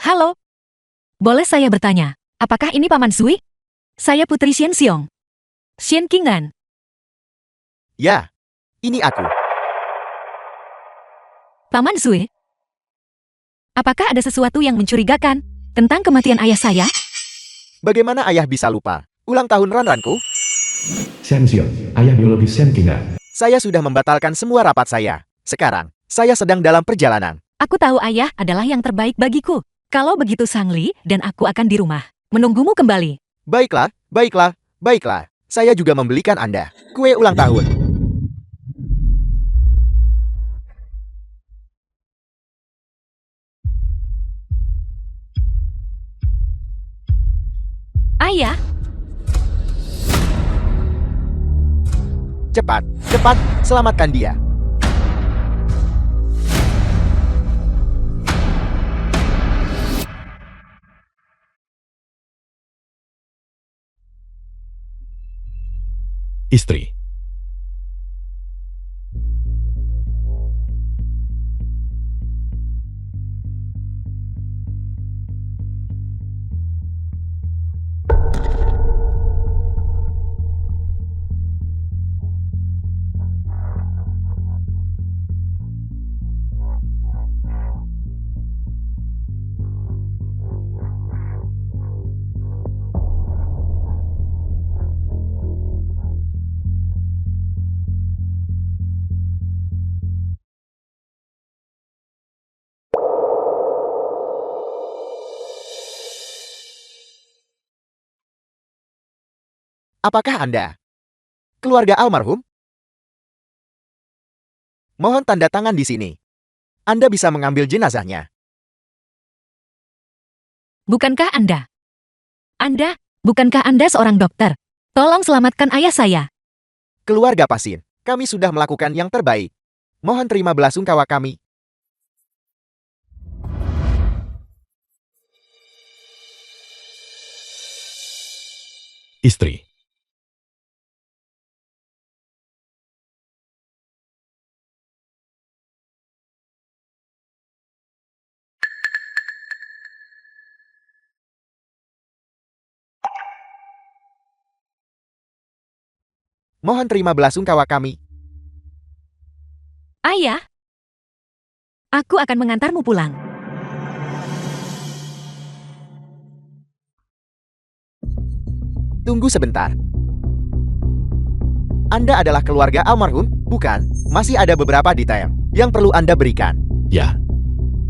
Halo, boleh saya bertanya, apakah ini Paman Zui? Saya Putri Xian Xiong. Xian Qingnan. Ya, ini aku. Paman Zui, apakah ada sesuatu yang mencurigakan tentang kematian ayah saya? Bagaimana ayah bisa lupa? Ulang tahun Ranranku? Xian Xiong, ayah biologis Xian Qingnan. Saya sudah membatalkan semua rapat saya. Sekarang, saya sedang dalam perjalanan. Aku tahu ayah adalah yang terbaik bagiku. Kalau begitu Sangli dan aku akan di rumah, menunggumu kembali. Baiklah, baiklah, baiklah. Saya juga membelikan Anda kue ulang tahun. Ayah, Cepat, cepat, selamatkan dia. Istri. Apakah Anda keluarga almarhum? Mohon tanda tangan di sini. Anda bisa mengambil jenazahnya. bukankah Anda? Bukankah Anda seorang dokter? Tolong selamatkan ayah saya. Keluarga pasien, kami sudah melakukan yang terbaik. Mohon terima belasungkawa kami. Istri. Mohon terima belasungkawa kami. Ayah, aku akan mengantarmu pulang. Tunggu sebentar. Anda adalah keluarga almarhum, bukan? Masih ada beberapa detail yang perlu Anda berikan. Ya.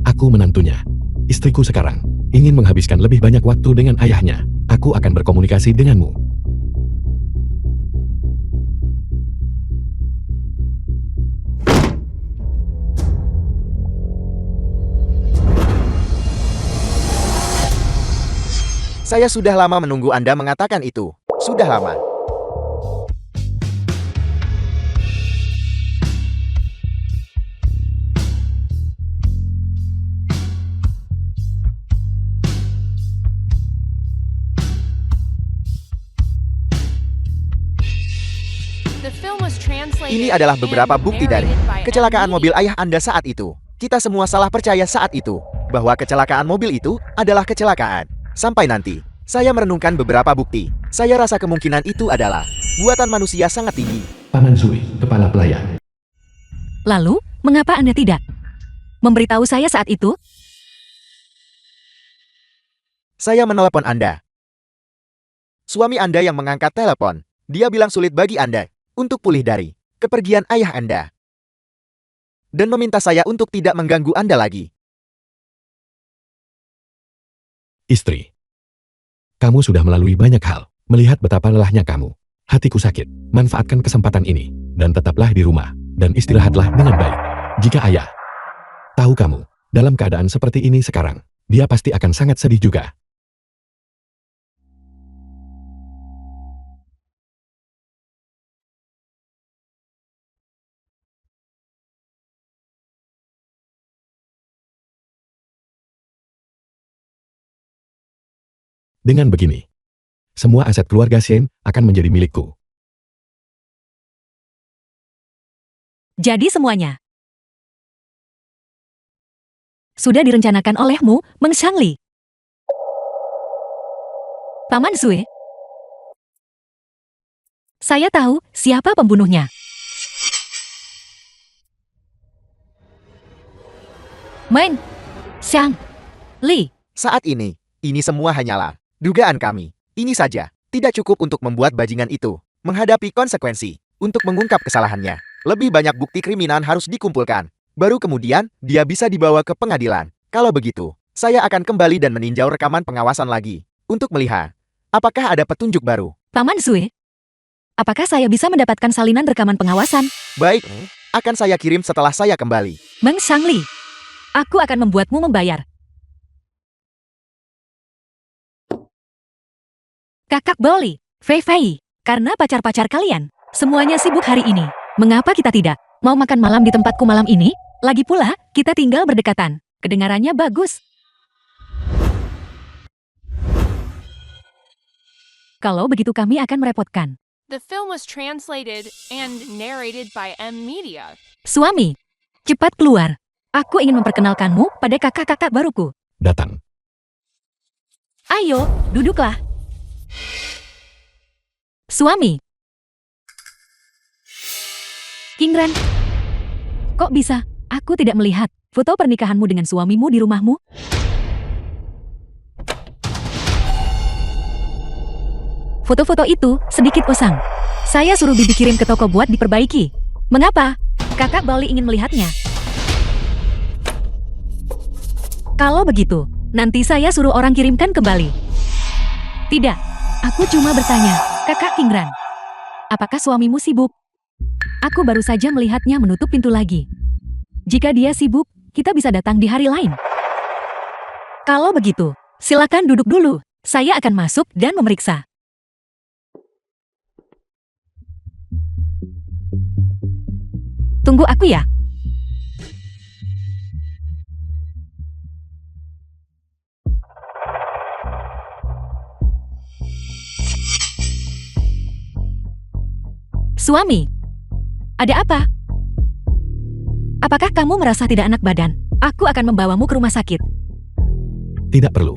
Aku menantunya. Istriku sekarang ingin menghabiskan lebih banyak waktu dengan ayahnya. Aku akan berkomunikasi denganmu. Saya sudah lama menunggu Anda mengatakan itu. Sudah lama. Ini adalah beberapa bukti dari kecelakaan mobil ayah Anda saat itu. Kita semua salah percaya saat itu bahwa kecelakaan mobil itu adalah kecelakaan. Sampai nanti, saya merenungkan beberapa bukti. Saya rasa kemungkinan itu adalah buatan manusia sangat tinggi. Paman Zui, kepala pelayan. Lalu, mengapa Anda tidak memberitahu saya saat itu? Saya menelepon Anda. Suami Anda yang mengangkat telepon. Dia bilang sulit bagi Anda untuk pulih dari kepergian ayah Anda. Dan meminta saya untuk tidak mengganggu Anda lagi. Istri. Kamu sudah melalui banyak hal. Melihat betapa lelahnya kamu. Hatiku sakit. Manfaatkan kesempatan ini. Dan tetaplah di rumah. Dan istirahatlah dengan baik. Jika ayah tahu kamu dalam keadaan seperti ini sekarang, dia pasti akan sangat sedih juga. Dengan begini, semua aset keluarga Xian akan menjadi milikku. Jadi semuanya sudah direncanakan olehmu, Meng Shangli. Paman Sui. Saya tahu siapa pembunuhnya. Men, Xiang, Li. Saat ini semua hanyalah dugaan kami. Ini saja tidak cukup untuk membuat bajingan itu menghadapi konsekuensi. Untuk mengungkap kesalahannya, lebih banyak bukti kriminal harus dikumpulkan. Baru kemudian, dia bisa dibawa ke pengadilan. Kalau begitu, saya akan kembali dan meninjau rekaman pengawasan lagi. Untuk melihat, apakah ada petunjuk baru. Paman Sui, apakah saya bisa mendapatkan salinan rekaman pengawasan? Baik, akan saya kirim setelah saya kembali. Meng Shangli, aku akan membuatmu membayar. Kakak Boli, Fei Fei, karena pacar-pacar kalian semuanya sibuk hari ini. Mengapa kita tidak mau makan malam di tempatku malam ini? Lagi pula, kita tinggal berdekatan. Kedengarannya bagus. Kalau begitu kami akan merepotkan. The film was translated and narrated by M Media. Suami, cepat keluar. Aku ingin memperkenalkanmu pada kakak-kakak baruku. Datang. Ayo, duduklah. Suami. Kingran. Kok bisa? Aku tidak melihat foto pernikahanmu dengan suamimu di rumahmu. Foto-foto itu sedikit usang. Saya suruh bibi kirim ke toko buat diperbaiki. Mengapa? Kakak Bali ingin melihatnya. Kalau begitu, nanti saya suruh orang kirimkan kembali. Tidak, aku cuma bertanya, Kakak Kingran. Apakah suamimu sibuk? Aku baru saja melihatnya menutup pintu lagi. Jika dia sibuk, kita bisa datang di hari lain. Kalau begitu, silakan duduk dulu. Saya akan masuk dan memeriksa. Tunggu aku ya. Suami, ada apa? Apakah kamu merasa tidak enak badan? Aku akan membawamu ke rumah sakit. Tidak perlu.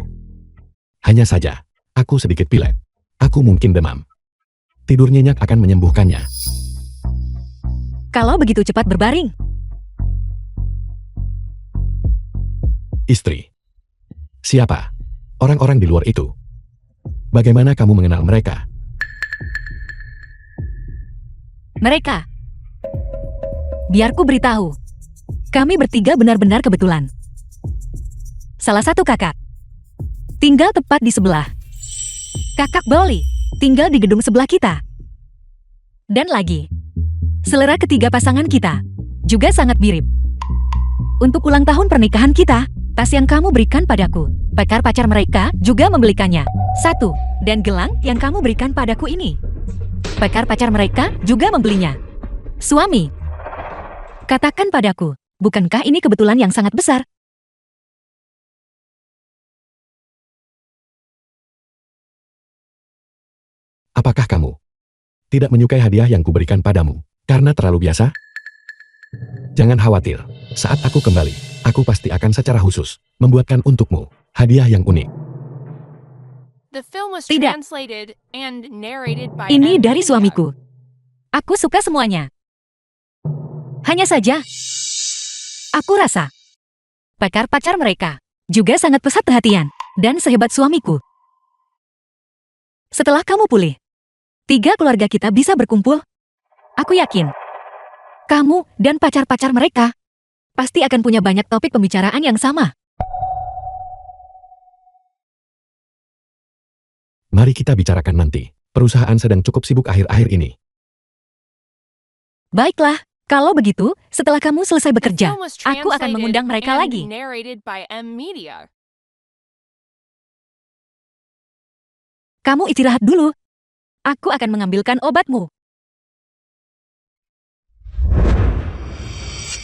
Hanya saja, aku sedikit pilek. Aku mungkin demam. Tidur nyenyak akan menyembuhkannya. Kalau begitu cepat berbaring. Istri. Siapa? Orang-orang di luar itu. Bagaimana kamu mengenal mereka? Mereka. Biarku beritahu. Kami bertiga benar-benar kebetulan. Salah satu kakak tinggal tepat di sebelah. Kakak Boli tinggal di gedung sebelah kita. Dan lagi, selera ketiga pasangan kita juga sangat mirip. Untuk ulang tahun pernikahan kita, tas yang kamu berikan padaku, pacar-pacar mereka juga membelikannya. Satu, dan gelang yang kamu berikan padaku ini, pacar-pacar mereka juga membelinya. Suami, katakan padaku, bukankah ini kebetulan yang sangat besar? Apakah kamu tidak menyukai hadiah yang kuberikan padamu karena terlalu biasa? Jangan khawatir, saat aku kembali, aku pasti akan secara khusus membuatkan untukmu hadiah yang unik. The film was Tidak. translated and narrated by Ini M dari Media. suamiku. Aku suka semuanya. Hanya saja, aku rasa pacar-pacar mereka juga sangat pesat perhatian dan sehebat suamiku. Setelah kamu pulih, 3 keluarga kita bisa berkumpul. Aku yakin, kamu dan pacar-pacar mereka pasti akan punya banyak topik pembicaraan yang sama. Mari kita bicarakan nanti. Perusahaan sedang cukup sibuk akhir-akhir ini. Baiklah, kalau begitu, setelah kamu selesai The bekerja, film was aku akan translated mengundang mereka and lagi. narrated by M Media. Kamu istirahat dulu. Aku akan mengambilkan obatmu.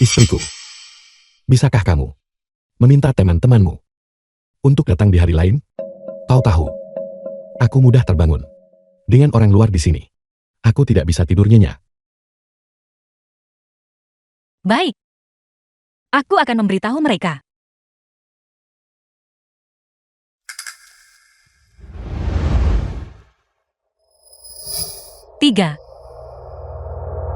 Istriku, bisakah kamu meminta teman-temanmu untuk datang di hari lain? Kau tahu, aku mudah terbangun dengan orang luar di sini. Aku tidak bisa tidur nyenyak. Baik. Aku akan memberitahu mereka. 3,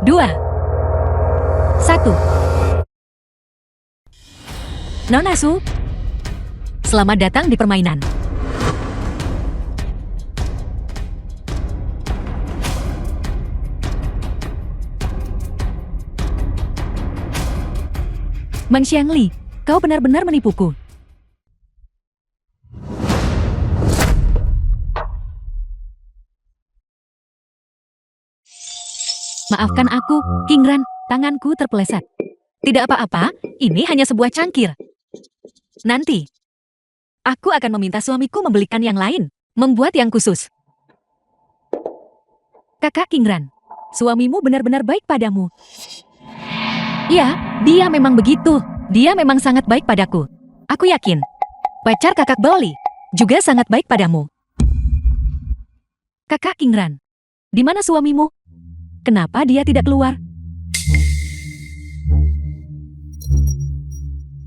2, 1. Nona Su, selamat datang di permainan. Mang Xiangli, kau benar-benar menipuku. Maafkan aku, King Ran, tanganku terpeleset. Tidak apa-apa, ini hanya sebuah cangkir. Nanti, aku akan meminta suamiku membelikan yang lain, membuat yang khusus. Kakak King Ran, suamimu benar-benar baik padamu. Iya, dia memang begitu. Dia memang sangat baik padaku. Aku yakin, pacar kakak Boli juga sangat baik padamu. Kakak King Ran, di mana suamimu? Kenapa dia tidak keluar?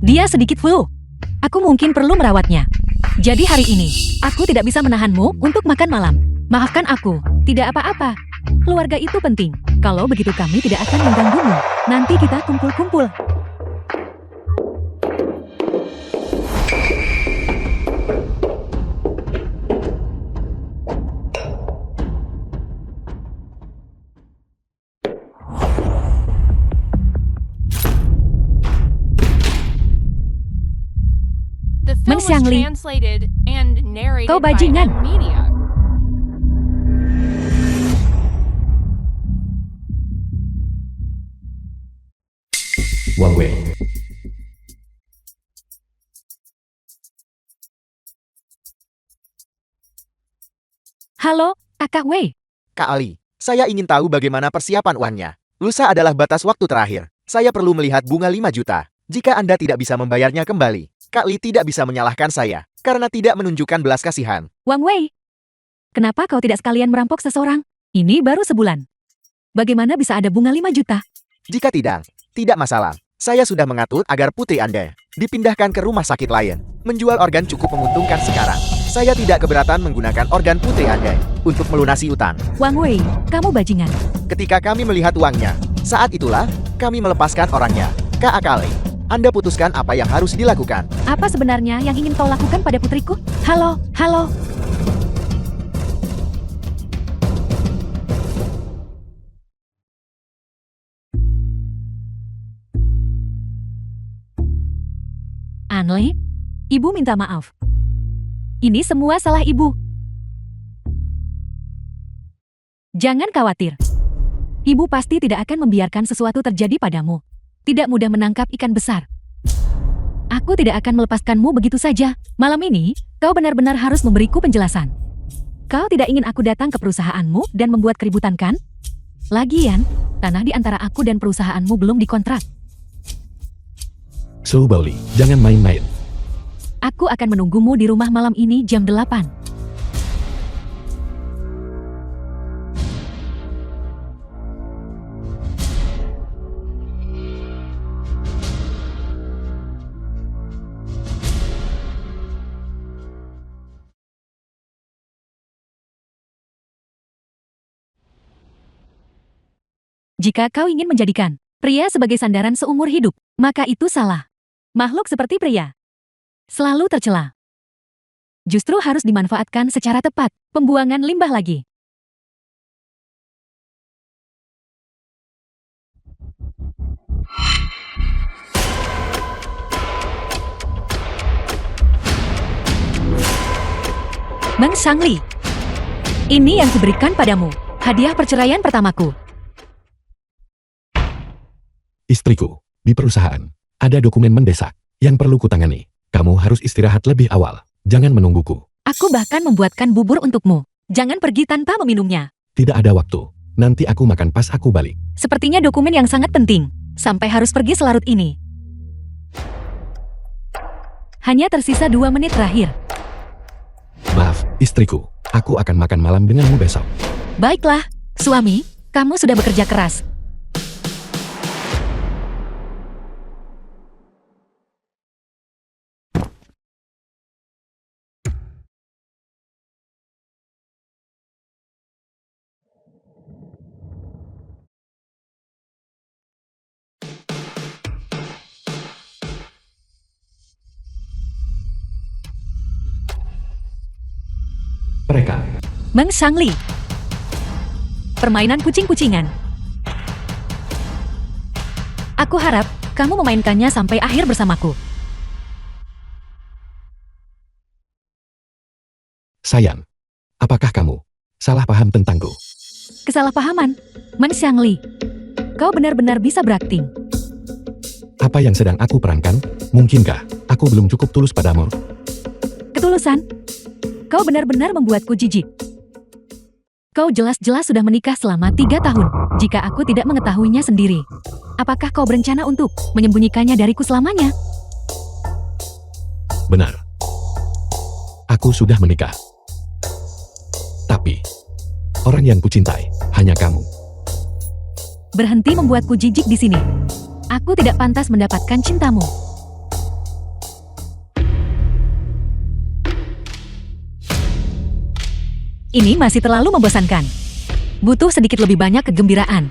Dia sedikit flu. Aku mungkin perlu merawatnya. Jadi hari ini, aku tidak bisa menahanmu untuk makan malam. Maafkan aku, tidak apa-apa. Keluarga itu penting. Kalau begitu kami tidak akan mengganggumu. Nanti kita kumpul-kumpul. The film was Xiangli, translated and narrated kau by bajingan. M Media. Wang Wei. Halo, kakak Wei. Kak Ali, saya ingin tahu bagaimana persiapan uangnya. Lusa adalah batas waktu terakhir. Saya perlu melihat bunga 5 juta. Jika Anda tidak bisa membayarnya kembali, Kak Li tidak bisa menyalahkan saya karena tidak menunjukkan belas kasihan. Wang Wei, kenapa kau tidak sekalian merampok seseorang? Ini baru sebulan. Bagaimana bisa ada bunga 5 juta? Jika tidak masalah. Saya sudah mengatur agar putri Anda dipindahkan ke rumah sakit lain. Menjual organ cukup menguntungkan sekarang. Saya tidak keberatan menggunakan organ putri Anda untuk melunasi utang. Wang Wei, kamu bajingan. Ketika kami melihat uangnya, saat itulah kami melepaskan orangnya. Kak Akali, Anda putuskan apa yang harus dilakukan. Apa sebenarnya yang ingin kau lakukan pada putriku? Halo, halo. Anle, ibu minta maaf. Ini semua salah ibu. Jangan khawatir. Ibu pasti tidak akan membiarkan sesuatu terjadi padamu. Tidak mudah menangkap ikan besar. Aku tidak akan melepaskanmu begitu saja. Malam ini, kau benar-benar harus memberiku penjelasan. Kau tidak ingin aku datang ke perusahaanmu dan membuat keributan, kan? Lagian, tanah di antara aku dan perusahaanmu belum dikontrak. Su Baoli, jangan main-main. Aku akan menunggumu di rumah malam ini jam 8. Jika kau ingin menjadikan pria sebagai sandaran seumur hidup, maka itu salah. Makhluk seperti pria selalu tercela. Justru harus dimanfaatkan secara tepat. Pembuangan limbah lagi. Mang Xiangli, ini yang kuberikan padamu. Hadiah perceraian pertamaku. Istriku, di perusahaan, ada dokumen mendesak yang perlu kutangani. Kamu harus istirahat lebih awal. Jangan menungguku. Aku bahkan membuatkan bubur untukmu. Jangan pergi tanpa meminumnya. Tidak ada waktu. Nanti aku makan pas aku balik. Sepertinya dokumen yang sangat penting. Sampai harus pergi selarut ini. Hanya tersisa 2 menit terakhir. Maaf, istriku. Aku akan makan malam denganmu besok. Baiklah, suami, kamu sudah bekerja keras. Mereka. Meng Shangli. Permainan kucing-kucingan. Aku harap kamu memainkannya sampai akhir bersamaku. Sayang. Apakah kamu salah paham tentangku? Kesalahpahaman. Meng Shangli. Kau benar-benar bisa berakting. Apa yang sedang aku perankan? Mungkinkah aku belum cukup tulus padamu? Ketulusan. Kau benar-benar membuatku jijik. Kau jelas-jelas sudah menikah selama 3 tahun. Jika aku tidak mengetahuinya sendiri, apakah kau berencana untuk menyembunyikannya dariku selamanya? Benar. Aku sudah menikah. Tapi, orang yang kucintai hanya kamu. Berhenti membuatku jijik di sini. Aku tidak pantas mendapatkan cintamu. Ini masih terlalu membosankan. Butuh sedikit lebih banyak kegembiraan.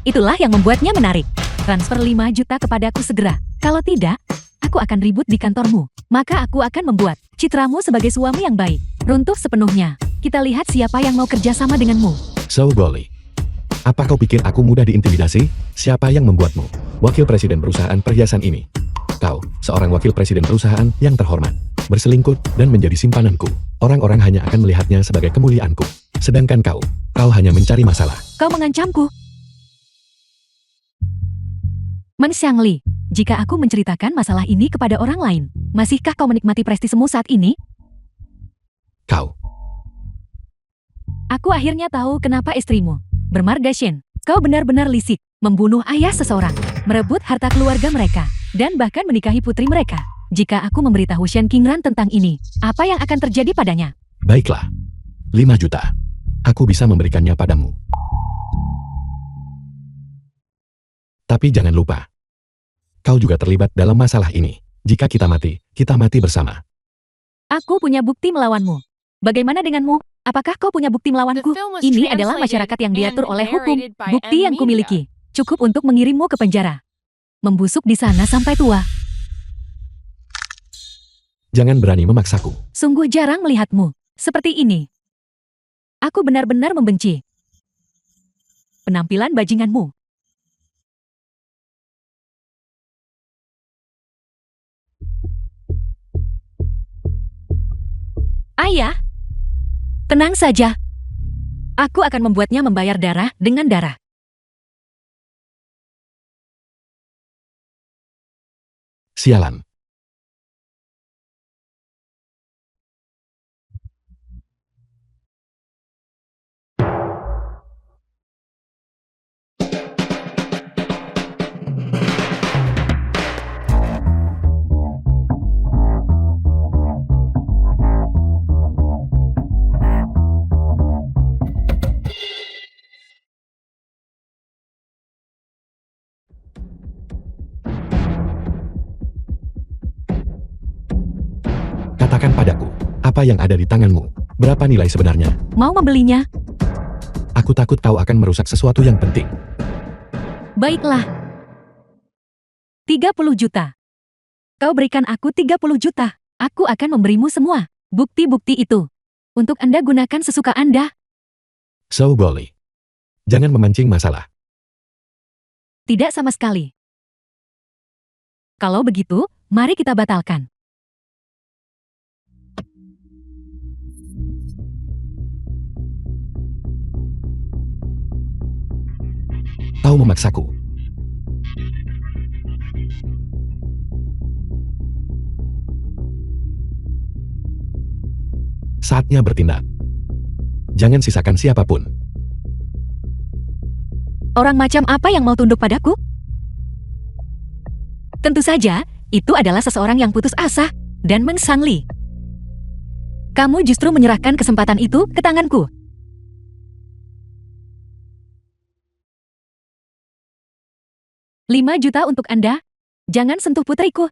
Itulah yang membuatnya menarik. Transfer 5 juta kepadaku segera. Kalau tidak, aku akan ribut di kantormu. Maka aku akan membuat citramu sebagai suami yang baik. Runtuh sepenuhnya. Kita lihat siapa yang mau kerja sama denganmu. So Bolly. Apa kau pikir aku mudah diintimidasi? Siapa yang membuatmu wakil presiden perusahaan perhiasan ini? Kau, seorang wakil presiden perusahaan yang terhormat, berselingkuh dan menjadi simpananku. Orang-orang hanya akan melihatnya sebagai kemuliaanku. Sedangkan kau hanya mencari masalah. Kau mengancamku. Meng Shangli, jika aku menceritakan masalah ini kepada orang lain, masihkah kau menikmati prestisemu saat ini? Kau. Aku akhirnya tahu kenapa istrimu, bermarga Shen. Kau benar-benar lisik, membunuh ayah seseorang, merebut harta keluarga mereka, dan bahkan menikahi putri mereka. Jika aku memberitahu Shen Qingran tentang ini, apa yang akan terjadi padanya? Baiklah. 5 juta. Aku bisa memberikannya padamu. Tapi jangan lupa, kau juga terlibat dalam masalah ini. Jika kita mati bersama. Aku punya bukti melawanmu. Bagaimana denganmu? Apakah kau punya bukti melawanku? Ini adalah masyarakat yang diatur oleh hukum. Bukti yang kumiliki cukup untuk mengirimmu ke penjara. Membusuk di sana sampai tua. Jangan berani memaksaku. Sungguh jarang melihatmu seperti ini. Aku benar-benar membenci penampilan bajinganmu. Ayah, tenang saja. Aku akan membuatnya membayar darah dengan darah. Sialan. Katakan padaku, apa yang ada di tanganmu? Berapa nilai sebenarnya? Mau membelinya? Aku takut kau akan merusak sesuatu yang penting. Baiklah. 30 juta. Kau berikan aku 30 juta. Aku akan memberimu semua bukti-bukti itu. Untuk Anda gunakan sesuka Anda. So Bolly. Jangan memancing masalah. Tidak sama sekali. Kalau begitu, mari kita batalkan. Kau memaksaku. Saatnya bertindak. Jangan sisakan siapapun. Orang macam apa yang mau tunduk padaku? Tentu saja, itu adalah seseorang yang putus asa dan Meng Shangli. Kamu justru menyerahkan kesempatan itu ke tanganku. $5 juta untuk Anda. Jangan sentuh putriku.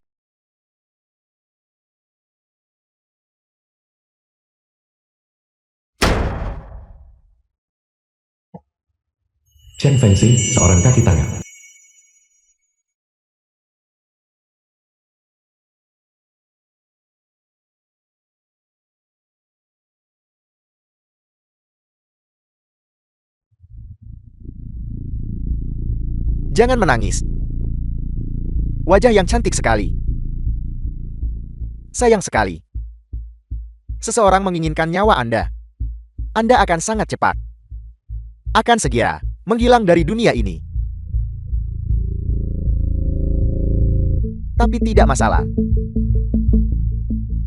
Chen Fengxing, seorang kaki tangan. Jangan menangis. Wajah yang cantik sekali. Sayang sekali. Seseorang menginginkan nyawa Anda. Anda akan sangat cepat. Akan segera menghilang dari dunia ini. Tapi tidak masalah.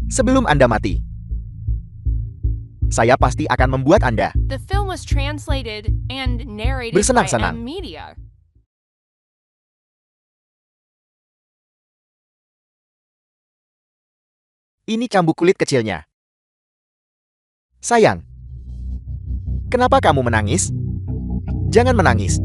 Sebelum Anda mati, saya pasti akan membuat Anda The film was translated and narrated by Bersenang-senang. M Media. Ini cambuk kulit kecilnya. Sayang, kenapa kamu menangis? Jangan menangis.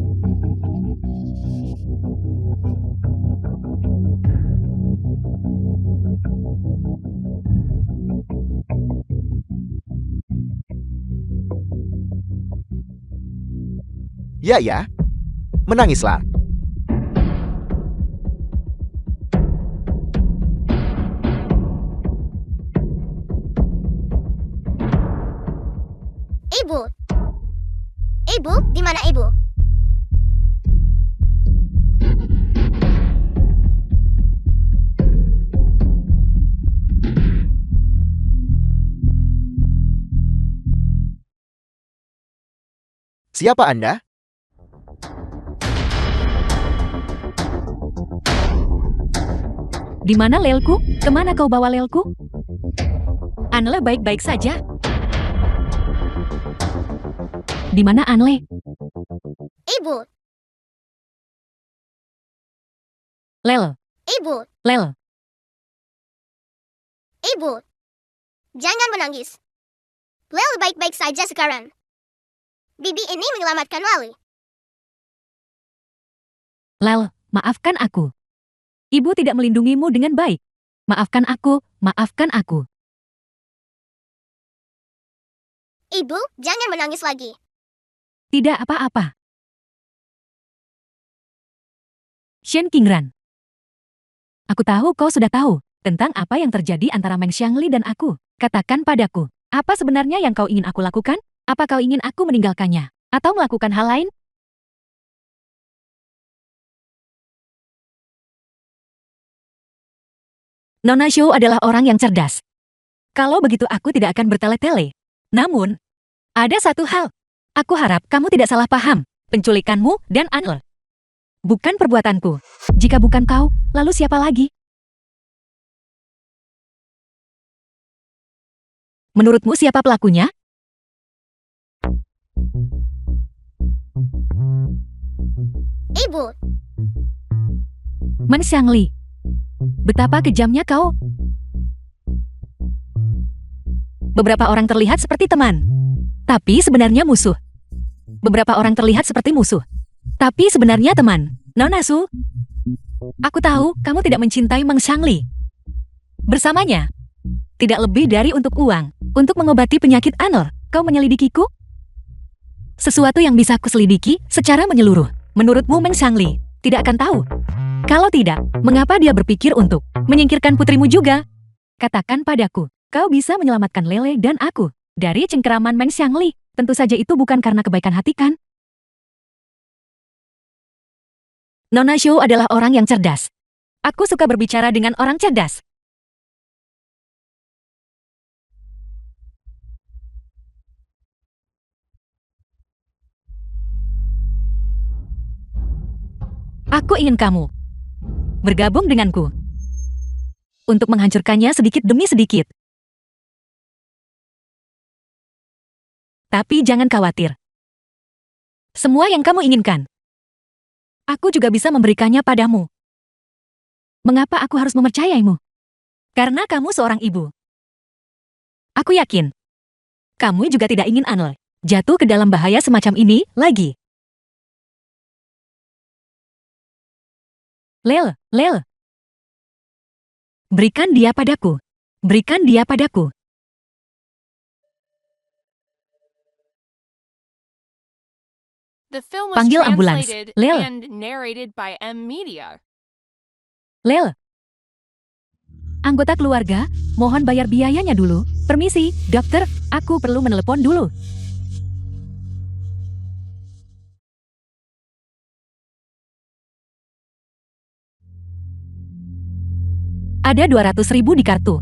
Ya, menangislah. Ibu. Ibu, di mana ibu? Siapa Anda? Di mana Lelku? Kemana kau bawa Lelku? Anle baik-baik saja. Di mana Anle? Ibu. Lel, Ibu. Lel. Ibu. Jangan menangis. Lel baik-baik saja sekarang. Bibi ini menyelamatkan Wali. Lel, maafkan aku. Ibu tidak melindungimu dengan baik. Maafkan aku, maafkan aku. Ibu, jangan menangis lagi. Tidak apa-apa. Shen Qingran. Aku tahu kau sudah tahu tentang apa yang terjadi antara Meng Xiangli dan aku. Katakan padaku, apa sebenarnya yang kau ingin aku lakukan? Apa kau ingin aku meninggalkannya? Atau melakukan hal lain? Nona Zhou adalah orang yang cerdas. Kalau begitu aku tidak akan bertele-tele. Namun, ada satu hal. Aku harap kamu tidak salah paham. Penculikanmu dan Anle. Bukan perbuatanku. Jika bukan kau, lalu siapa lagi? Menurutmu siapa pelakunya? Ibu. Man Xiangli. Betapa kejamnya kau. Beberapa orang terlihat seperti teman, tapi sebenarnya musuh. Beberapa orang terlihat seperti musuh, tapi sebenarnya teman. Nona Su, aku tahu kamu tidak mencintai Meng Xiangli. Bersamanya, tidak lebih dari untuk uang, untuk mengobati penyakit Anle. Kau menyelidikiku? Sesuatu yang bisa kuselidiki secara menyeluruh. Menurutmu Meng Xiangli tidak akan tahu? Kalau tidak, mengapa dia berpikir untuk menyingkirkan putrimu juga? Katakan padaku, kau bisa menyelamatkan Lele dan aku dari cengkeraman Meng Xiangli. Tentu saja itu bukan karena kebaikan hati kan? Nona Zhou adalah orang yang cerdas. Aku suka berbicara dengan orang cerdas. Aku ingin kamu bergabung denganku untuk menghancurkannya sedikit demi sedikit. Tapi jangan khawatir. Semua yang kamu inginkan, aku juga bisa memberikannya padamu. Mengapa aku harus mempercayaimu? Karena kamu seorang ibu. Aku yakin, kamu juga tidak ingin Anle jatuh ke dalam bahaya semacam ini lagi. Lel, berikan dia padaku. Berikan dia padaku. The film was Panggil ambulans. translated Lel. and narrated by M Media. Lel. Anggota keluarga, mohon bayar biayanya dulu. Permisi, dokter, aku perlu menelepon dulu. Ada 200.000 di kartu.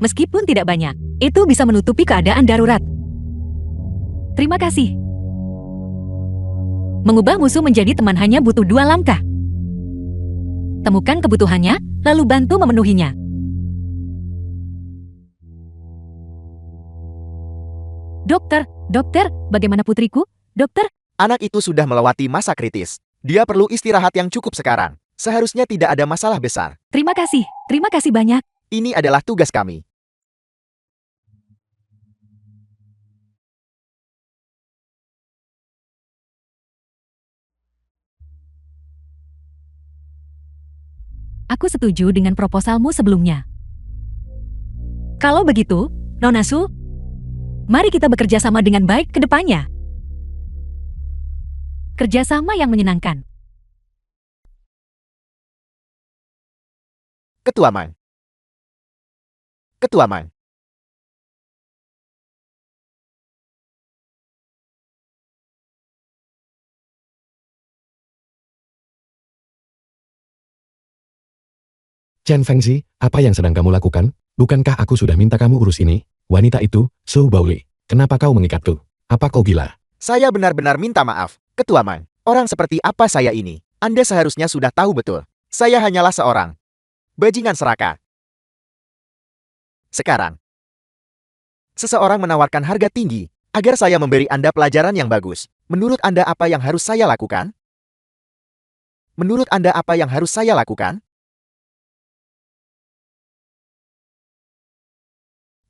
Meskipun tidak banyak, itu bisa menutupi keadaan darurat. Terima kasih. Mengubah musuh menjadi teman hanya butuh 2 langkah. Temukan kebutuhannya, lalu bantu memenuhinya. Dokter, bagaimana putriku? Dokter, Anak itu sudah melewati masa kritis. Dia perlu istirahat yang cukup sekarang. Seharusnya tidak ada masalah besar. terima kasih banyak. Ini adalah tugas kami. Aku setuju dengan proposalmu sebelumnya. Kalau begitu, Nona Su, mari kita bekerja sama dengan baik ke depannya. Kerjasama yang menyenangkan. Ketua Man. Ketua Man. Chen Fengxi, apa yang sedang kamu lakukan? Bukankah aku sudah minta kamu urus ini? Wanita itu, Su Baoli. Kenapa kau mengikatku? Apa kau gila? Saya benar-benar minta maaf, Ketua Man. Orang seperti apa saya ini? Anda seharusnya sudah tahu betul. Saya hanyalah seorang bajingan serakah. Sekarang, seseorang menawarkan harga tinggi agar saya memberi Anda pelajaran yang bagus. Menurut Anda apa yang harus saya lakukan? Menurut Anda apa yang harus saya lakukan?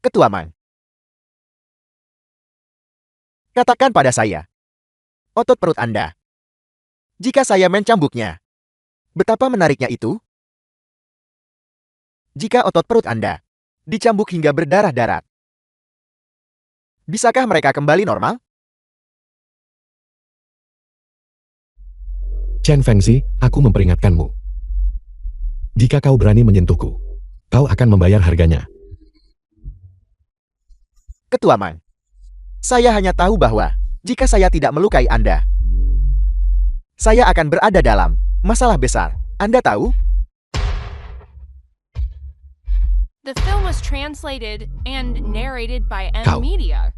Ketua Man. Katakan pada saya. Otot perut Anda. Jika saya mencambuknya, betapa menariknya itu? Jika otot perut Anda dicambuk hingga berdarah-darah, bisakah mereka kembali normal? Chen Fengxi, aku memperingatkanmu. Jika kau berani menyentuhku, kau akan membayar harganya. Ketua Man. Saya hanya tahu bahwa jika saya tidak melukai Anda, saya akan berada dalam masalah besar. Anda tahu? The film was translated and narrated by M Kau. Media.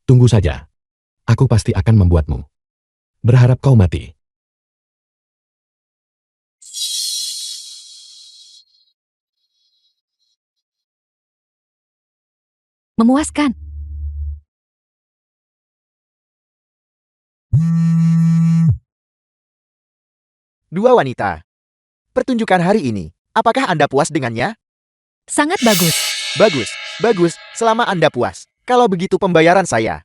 Tunggu saja. Aku pasti akan membuatmu berharap kau mati. Memuaskan. Dua wanita. Pertunjukan hari ini, apakah Anda puas dengannya? Sangat bagus. Bagus, bagus, selama Anda puas. Kalau begitu pembayaran saya.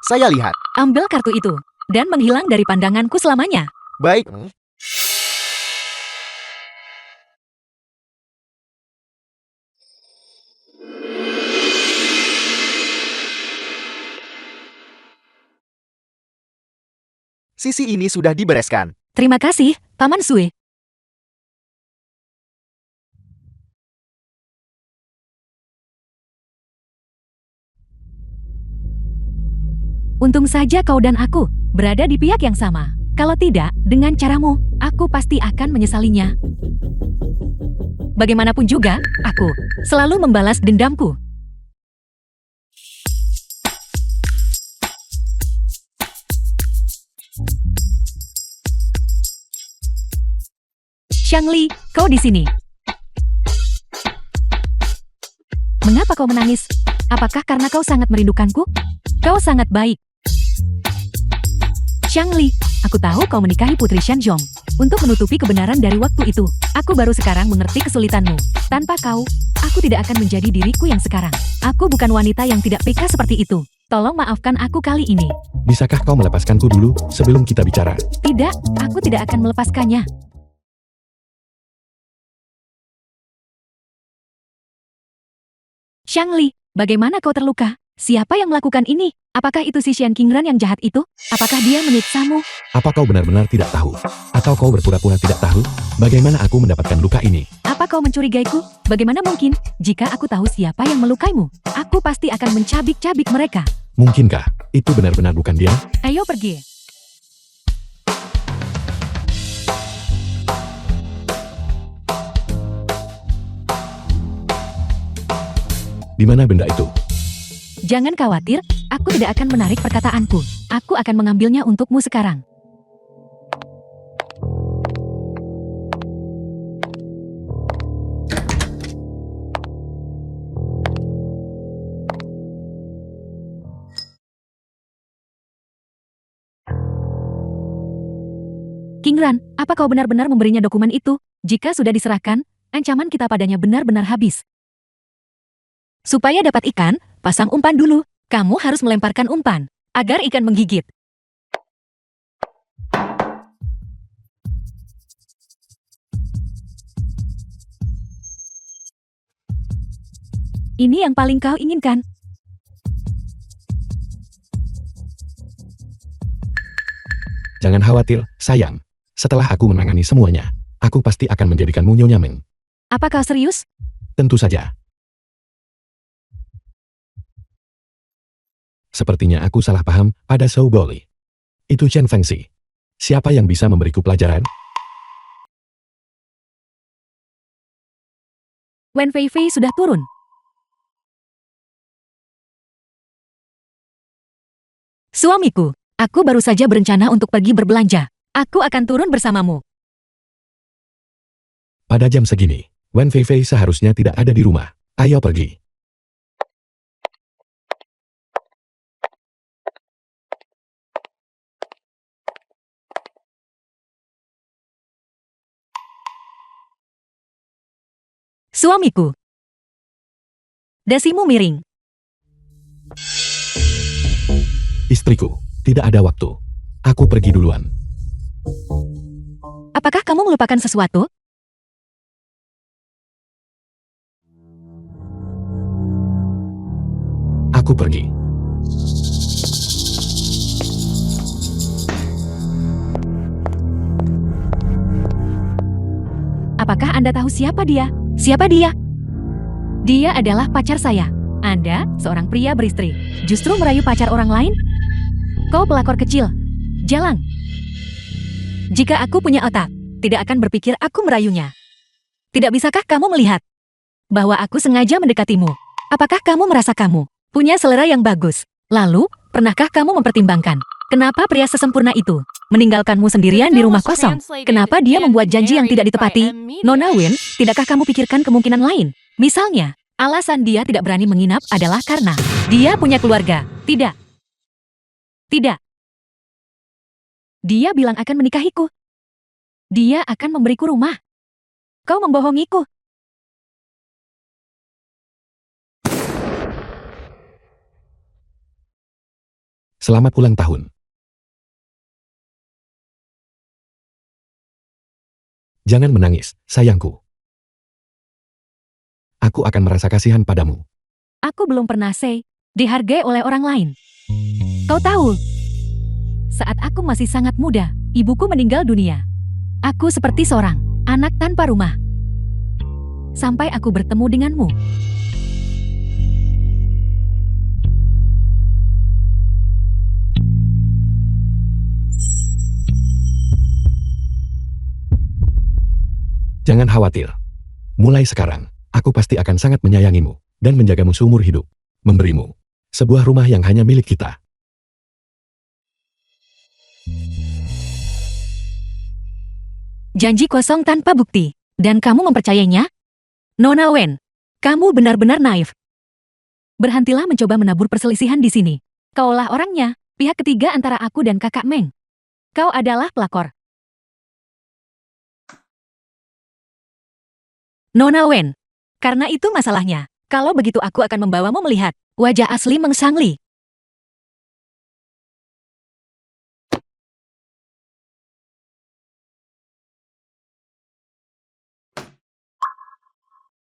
Saya lihat. Ambil kartu itu dan menghilang dari pandanganku selamanya. Baik. Sisi ini sudah dibereskan. Terima kasih, Paman Sue. Untung saja kau dan aku berada di pihak yang sama. Kalau tidak, dengan caramu, aku pasti akan menyesalinya. Bagaimanapun juga, aku selalu membalas dendamku. Shangli, kau di sini. Mengapa kau menangis? Apakah karena kau sangat merindukanku? Kau sangat baik. Shangli, aku tahu kau menikahi Putri Shanzhong. Untuk menutupi kebenaran dari waktu itu, aku baru sekarang mengerti kesulitanmu. Tanpa kau, aku tidak akan menjadi diriku yang sekarang. Aku bukan wanita yang tidak peka seperti itu. Tolong maafkan aku kali ini. Bisakah kau melepaskanku dulu sebelum kita bicara? Tidak, aku tidak akan melepaskannya. Shangli, bagaimana kau terluka? Siapa yang melakukan ini? Apakah itu si Xian Qingran yang jahat itu? Apakah dia menyiksamu? Apa kau benar-benar tidak tahu? Atau kau berpura-pura tidak tahu? Bagaimana aku mendapatkan luka ini? Apa kau mencurigaiku? Bagaimana mungkin? Jika aku tahu siapa yang melukaimu, aku pasti akan mencabik-cabik mereka. Mungkinkah itu benar-benar bukan dia? Ayo pergi. Di mana benda itu? Jangan khawatir, aku tidak akan menarik perkataanku. Aku akan mengambilnya untukmu sekarang. Qingran, apa kau benar-benar memberinya dokumen itu? Jika sudah diserahkan, ancaman kita padanya benar-benar habis. Supaya dapat ikan, pasang umpan dulu. Kamu harus melemparkan umpan, agar ikan menggigit. Ini yang paling kau inginkan. Jangan khawatir, sayang. Setelah aku menangani semuanya, aku pasti akan menjadikanmu Nyonya Meng. Apa kau serius? Tentu saja. Sepertinya aku salah paham pada Shou Boli. Itu Chen Fengxi. Siapa yang bisa memberiku pelajaran? Wen Feifei sudah turun. Suamiku, aku baru saja berencana untuk pergi berbelanja. Aku akan turun bersamamu. Pada jam segini, Wen Feifei seharusnya tidak ada di rumah. Ayo pergi. Suamiku. Dasimu miring. Istriku, tidak ada waktu. Aku pergi duluan. Apakah kamu melupakan sesuatu? Aku pergi. Apakah Anda tahu siapa dia? Siapa dia? Dia adalah pacar saya. Anda, seorang pria beristri, justru merayu pacar orang lain? Kau pelakor kecil. Jalan. Jika aku punya otak, tidak akan berpikir aku merayunya. Tidak bisakah kamu melihat bahwa aku sengaja mendekatimu? Apakah kamu merasa kamu punya selera yang bagus? Lalu, pernahkah kamu mempertimbangkan kenapa pria sesempurna itu meninggalkanmu sendirian di rumah kosong? Kenapa dia membuat janji yang tidak ditepati? Nona Wen, tidakkah kamu pikirkan kemungkinan lain? Misalnya, alasan dia tidak berani menginap adalah karena dia punya keluarga. Tidak. Tidak. Dia bilang akan menikahiku. Dia akan memberiku rumah. Kau membohongiku. Selamat ulang tahun. Jangan menangis, sayangku. Aku akan merasa kasihan padamu. Aku belum pernah dihargai oleh orang lain. Kau tahu, saat aku masih sangat muda, ibuku meninggal dunia. Aku seperti seorang anak tanpa rumah. Sampai aku bertemu denganmu. Jangan khawatir. Mulai sekarang, aku pasti akan sangat menyayangimu dan menjagamu seumur hidup. Memberimu sebuah rumah yang hanya milik kita. Janji kosong tanpa bukti. Dan kamu mempercayainya? Nona Wen, kamu benar-benar naif. Berhentilah mencoba menabur perselisihan di sini. Kaulah orangnya, pihak ketiga antara aku dan kakak Meng. Kau adalah pelakor. Nona Wen, karena itu masalahnya. Kalau begitu aku akan membawamu melihat wajah asli Meng Shangli.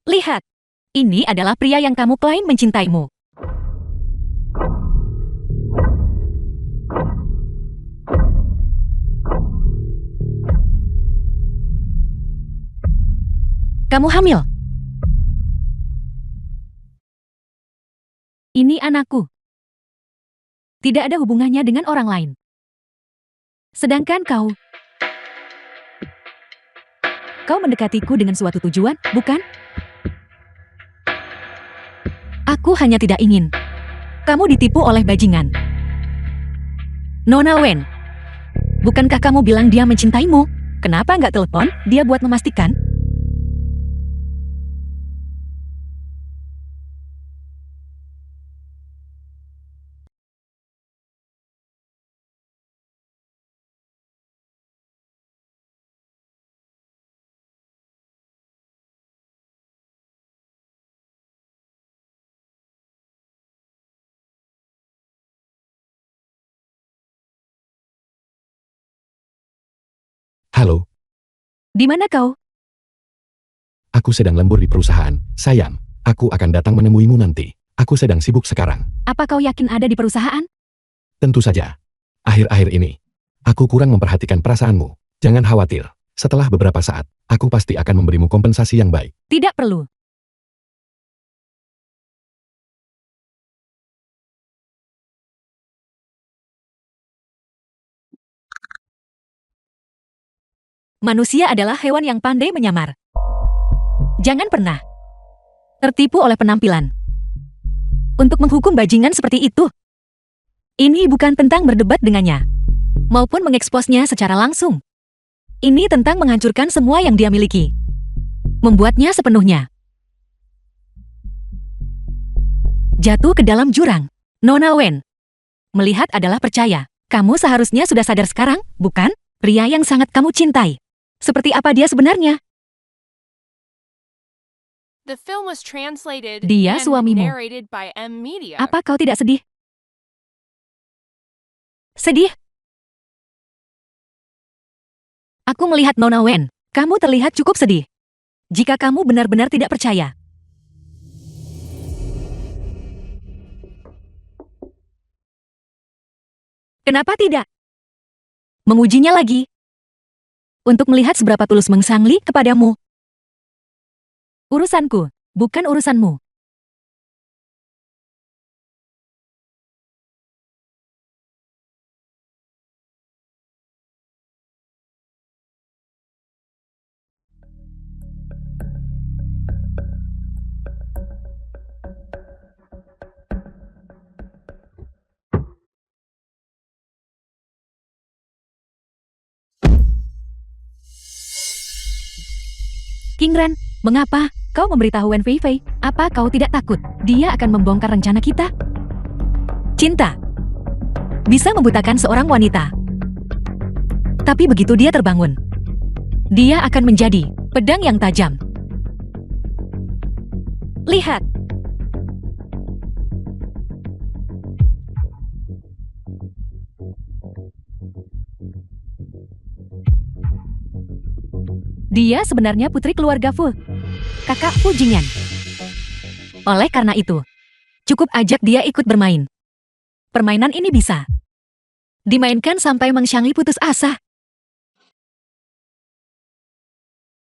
Lihat, Ini adalah pria yang kamu klaim mencintaimu. Kamu hamil. Ini anakku. Tidak ada hubungannya dengan orang lain. Sedangkan kau mendekatiku dengan suatu tujuan, bukan? Aku hanya tidak ingin kamu ditipu oleh bajingan. Nona Wen, bukankah kamu bilang dia mencintaimu? Kenapa nggak telepon dia buat memastikan? Halo, Di mana kau? aku sedang lembur di perusahaan. Sayang, aku akan datang menemuimu nanti. Aku sedang sibuk sekarang. Apa kau yakin ada di perusahaan? Tentu saja. Akhir-akhir ini, aku kurang memperhatikan perasaanmu. Jangan khawatir. Setelah beberapa saat, aku pasti akan memberimu kompensasi yang baik. Tidak perlu. Manusia adalah hewan yang pandai menyamar. Jangan pernah tertipu oleh penampilan untuk menghukum bajingan seperti itu. Ini bukan tentang berdebat dengannya, maupun mengeksposnya secara langsung. Ini tentang menghancurkan semua yang dia miliki. Membuatnya sepenuhnya jatuh ke dalam jurang. Nona Wen, melihat adalah percaya. Kamu seharusnya sudah sadar sekarang, bukan? Pria yang sangat kamu cintai. Seperti apa dia sebenarnya? The film was translated Dia and suamimu. narrated by M Media. Apa kau tidak sedih? Sedih? Aku melihat Nona Wen. Kamu terlihat cukup sedih. Jika kamu benar-benar tidak percaya. Kenapa tidak? Mengujinya lagi. Untuk melihat seberapa tulus Meng Xiangli kepadamu. Urusanku, bukan urusanmu. King Ren, mengapa kau memberitahu Wen Feifei? Apa kau tidak takut dia akan membongkar rencana kita? Cinta bisa membutakan seorang wanita. Tapi begitu dia terbangun, dia akan menjadi pedang yang tajam. Lihat. Dia sebenarnya putri keluarga Fu, kakak Fu Jingyan. Oleh karena itu, cukup ajak dia ikut bermain. Permainan ini bisa dimainkan sampai Meng Xiangli putus asa.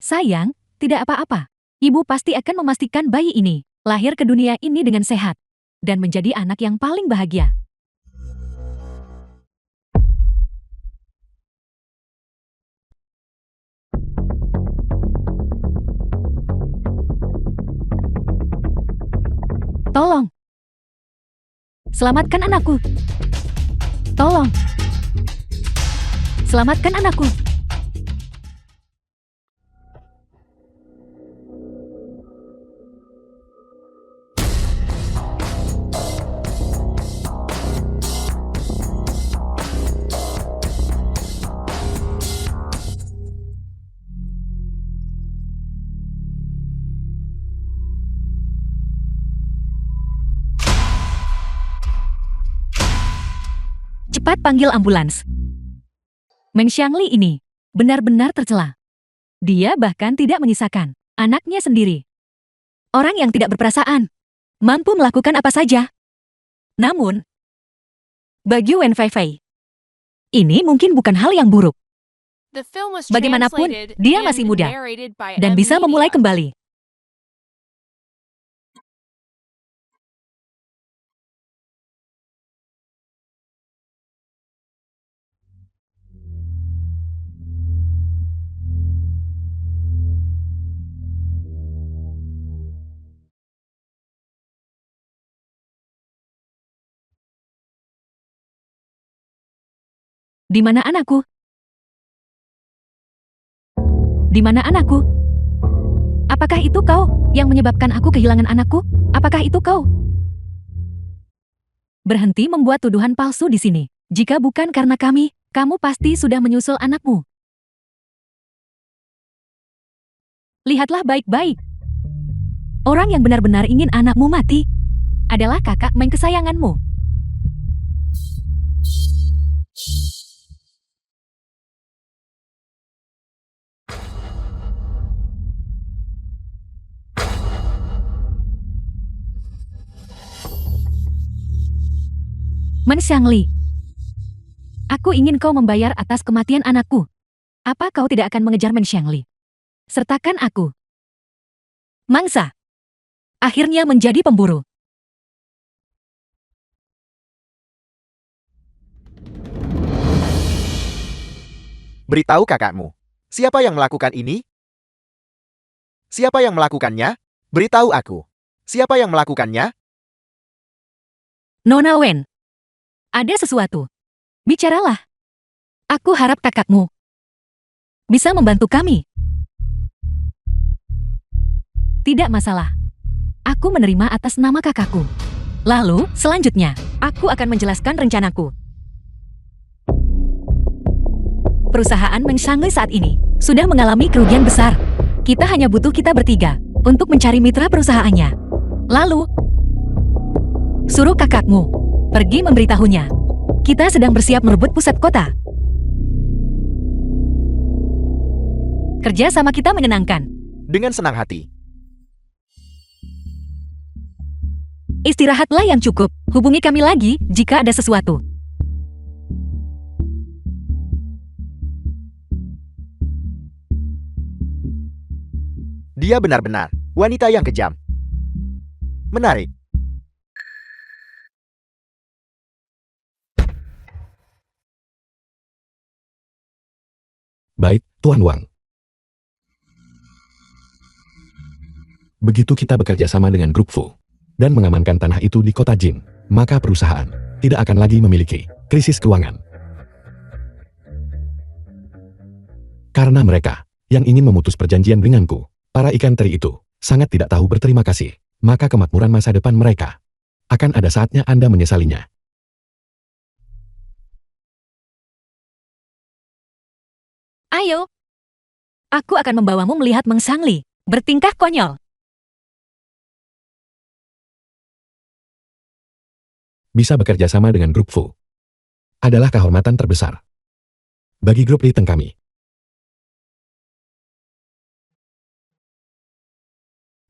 Sayang, tidak apa-apa. Ibu pasti akan memastikan bayi ini lahir ke dunia ini dengan sehat dan menjadi anak yang paling bahagia. Tolong. Selamatkan anakku. Tolong. Selamatkan anakku. Cepat panggil ambulans. Meng Xiangli ini benar-benar tercela. Dia bahkan tidak menyisakan anaknya sendiri. Orang yang tidak berperasaan mampu melakukan apa saja. Namun, bagi Wen Feifei, ini mungkin bukan hal yang buruk. The film was Bagaimanapun, translated dia and masih muda narrated by dan bisa M-Media. memulai kembali. Di mana anakku? Di mana anakku? Apakah itu kau yang menyebabkan aku kehilangan anakku? Apakah itu kau? Berhenti membuat tuduhan palsu di sini. Jika bukan karena kami, kamu pasti sudah menyusul anakmu. Lihatlah baik-baik. Orang yang benar-benar ingin anakmu mati adalah kakak Meng kesayanganmu. Men Xiangli, aku ingin kau membayar atas kematian anakku. Apa kau tidak akan mengejar Men Xiangli? Sertakan aku. Mangsa akhirnya menjadi pemburu. Beritahu kakakmu. Siapa yang melakukan ini? Siapa yang melakukannya? Beritahu aku. Siapa yang melakukannya? Nona Wen, ada sesuatu. Bicaralah. Aku harap kakakmu bisa membantu kami. Tidak masalah. Aku menerima atas nama kakakku. Lalu, selanjutnya, aku akan menjelaskan rencanaku. Perusahaan Meng Xiangli saat ini sudah mengalami kerugian besar. Kita hanya butuh kita bertiga untuk mencari mitra perusahaannya. Lalu, suruh kakakmu pergi memberitahunya. Kita sedang bersiap merebut pusat kota. Kerja sama kita menyenangkan. Dengan senang hati. Istirahatlah yang cukup. Hubungi kami lagi jika ada sesuatu. Dia benar-benar wanita yang kejam. Menarik. Baik, Tuan Wang. Begitu kita bekerja sama dengan Grup Fu dan mengamankan tanah itu di kota Jin, maka perusahaan tidak akan lagi memiliki krisis keuangan. Karena mereka yang ingin memutus perjanjian denganku, para ikan teri itu sangat tidak tahu berterima kasih, maka kemakmuran masa depan mereka akan ada saatnya Anda menyesalinya. Ayo. Aku akan membawamu melihat Meng Xiangli bertingkah konyol. Bisa bekerja sama dengan Grup Fu adalah kehormatan terbesar bagi grup Liteng kami.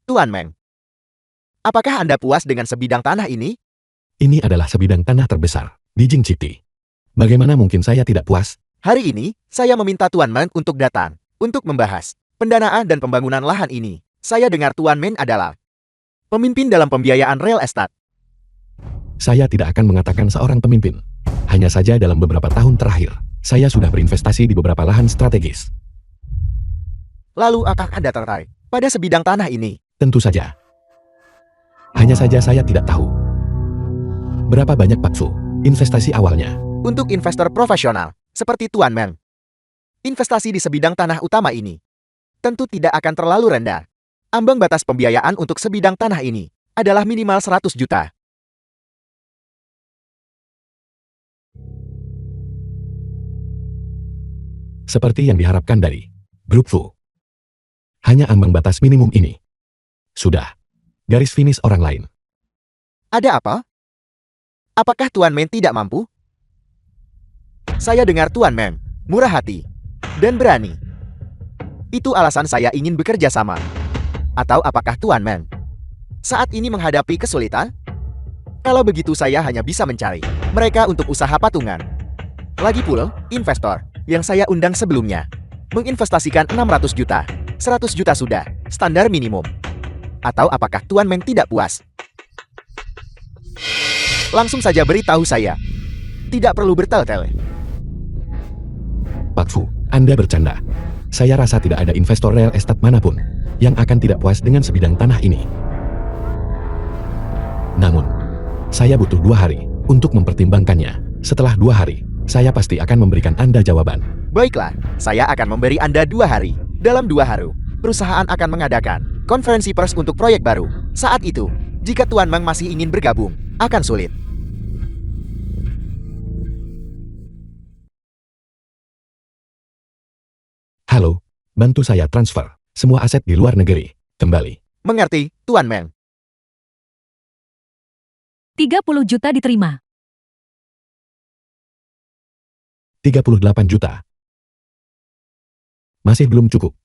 Tuan Meng. Apakah Anda puas dengan sebidang tanah ini? Ini adalah sebidang tanah terbesar di Jing City. Bagaimana mungkin saya tidak puas? Hari ini, saya meminta Tuan Meng untuk datang, untuk membahas pendanaan dan pembangunan lahan ini. Saya dengar Tuan Meng adalah pemimpin dalam pembiayaan real estate. Saya tidak akan mengatakan seorang pemimpin. Hanya saja dalam beberapa tahun terakhir, saya sudah berinvestasi di beberapa lahan strategis. Lalu apakah Anda tertarik pada sebidang tanah ini? Tentu saja. Hanya saja saya tidak tahu berapa banyak Pak Fu investasi awalnya. Untuk investor profesional, seperti Tuan Meng, investasi di sebidang tanah utama ini tentu tidak akan terlalu rendah. Ambang batas pembiayaan untuk sebidang tanah ini adalah minimal 100 juta. Seperti yang diharapkan dari Grup Fu. Hanya ambang batas minimum ini. Sudah. Garis finish orang lain. Ada apa? Apakah Tuan Meng tidak mampu? Saya dengar Tuan Meng murah hati dan berani. Itu alasan saya ingin bekerja sama. Atau apakah Tuan Meng saat ini menghadapi kesulitan? Kalau begitu saya hanya bisa mencari mereka untuk usaha patungan. Lagi pula, investor yang saya undang sebelumnya menginvestasikan 600 juta. 100 juta sudah standar minimum. Atau apakah Tuan Meng tidak puas? Langsung saja beritahu saya. Tidak perlu bertele-tele. Pak Fu, Anda bercanda. Saya rasa tidak ada investor real estate manapun yang akan tidak puas dengan sebidang tanah ini. Namun, saya butuh 2 hari untuk mempertimbangkannya. Setelah 2 hari, saya pasti akan memberikan Anda jawaban. Baiklah, saya akan memberi Anda 2 hari. Dalam 2 hari, perusahaan akan mengadakan konferensi pers untuk proyek baru. Saat itu, jika Tuan Meng masih ingin bergabung, akan sulit. Halo, bantu saya transfer semua aset di luar negeri kembali. Mengerti, Tuan Meng? 30 juta diterima. 38 juta. Masih belum cukup.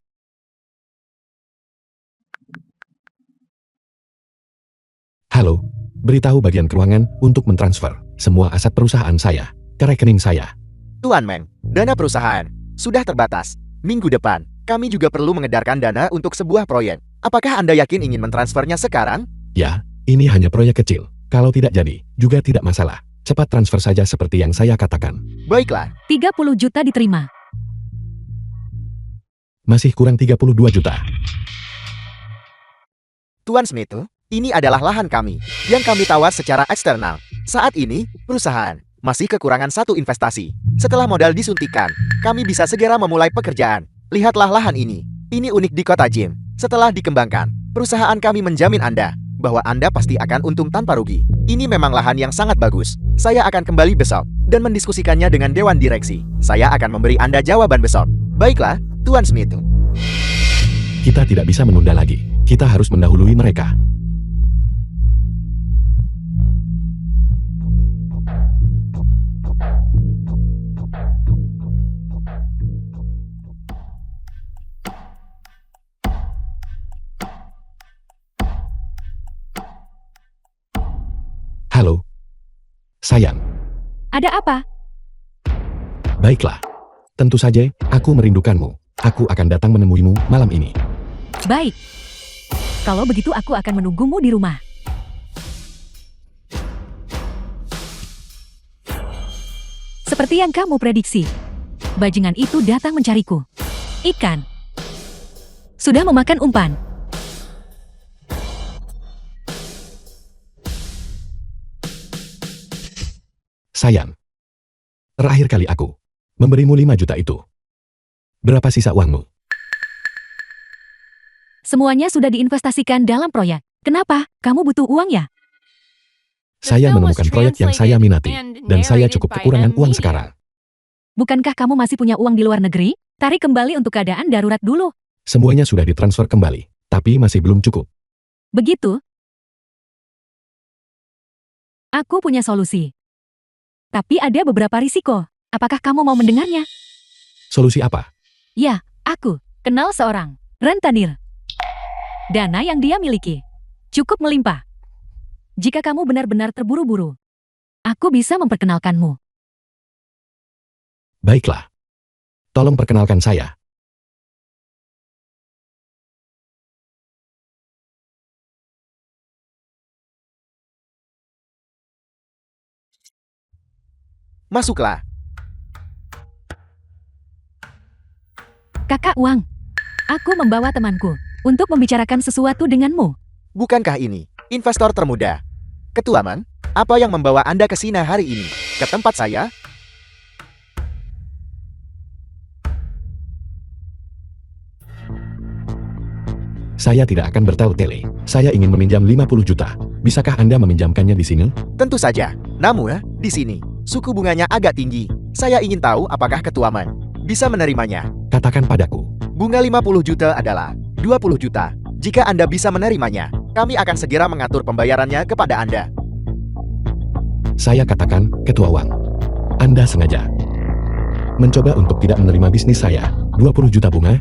Halo, beritahu bagian keuangan untuk mentransfer semua aset perusahaan saya ke rekening saya. Tuan Meng, dana perusahaan sudah terbatas. Minggu depan, kami juga perlu mengedarkan dana untuk sebuah proyek. Apakah Anda yakin ingin mentransfernya sekarang? Ya, ini hanya proyek kecil. Kalau tidak jadi, juga tidak masalah. Cepat transfer saja seperti yang saya katakan. Baiklah, 30 juta diterima. Masih kurang 32 juta. Tuan Smith, ini adalah lahan kami yang kami tawar secara eksternal. Saat ini, perusahaan masih kekurangan 1 investasi. Setelah modal disuntikan, kami bisa segera memulai pekerjaan. Lihatlah lahan ini. Ini unik di kota Jim. Setelah dikembangkan, perusahaan kami menjamin Anda bahwa Anda pasti akan untung tanpa rugi. Ini memang lahan yang sangat bagus. Saya akan kembali besok dan mendiskusikannya dengan Dewan Direksi. Saya akan memberi Anda jawaban besok. Baiklah, Tuan Smith. Kita tidak bisa menunda lagi. Kita harus mendahului mereka. Halo. Sayang. Ada apa? Baiklah. Tentu saja, aku merindukanmu. Aku akan datang menemuimu malam ini. Baik. Kalau begitu aku akan menunggumu di rumah. Seperti yang kamu prediksi, bajingan itu datang mencariku. Ikan. Sudah memakan umpan. Sayang. Terakhir kali aku memberimu 5 juta itu. Berapa sisa uangmu? Semuanya sudah diinvestasikan dalam proyek. Kenapa? Kamu butuh uang ya? Saya menemukan proyek yang saya minati, dan saya cukup kekurangan uang sekarang. Bukankah kamu masih punya uang di luar negeri? Tarik kembali untuk keadaan darurat dulu. Semuanya sudah ditransfer kembali, tapi masih belum cukup. Begitu? Aku punya solusi. Tapi ada beberapa risiko. Apakah kamu mau mendengarnya? Solusi apa? Ya, aku kenal seorang rentenir. Dana yang dia miliki cukup melimpah. Jika kamu benar-benar terburu-buru, aku bisa memperkenalkanmu. Baiklah. Tolong perkenalkan saya. Masuklah. Kakak Wang, aku membawa temanku untuk membicarakan sesuatu denganmu. Bukankah ini investor termuda? Ketua Meng, apa yang membawa Anda ke sini hari ini? Ke tempat saya? Saya tidak akan bertele-tele. Saya ingin meminjam 50 juta. Bisakah Anda meminjamkannya di sini? Tentu saja. Namun, di sini, suku bunganya agak tinggi. Saya ingin tahu apakah Ketua Meng bisa menerimanya. Katakan padaku. Bunga 50 juta adalah 20 juta. Jika Anda bisa menerimanya, kami akan segera mengatur pembayarannya kepada Anda. Saya katakan, Ketua Wang. Anda sengaja mencoba untuk tidak menerima bisnis saya. 20 juta bunga?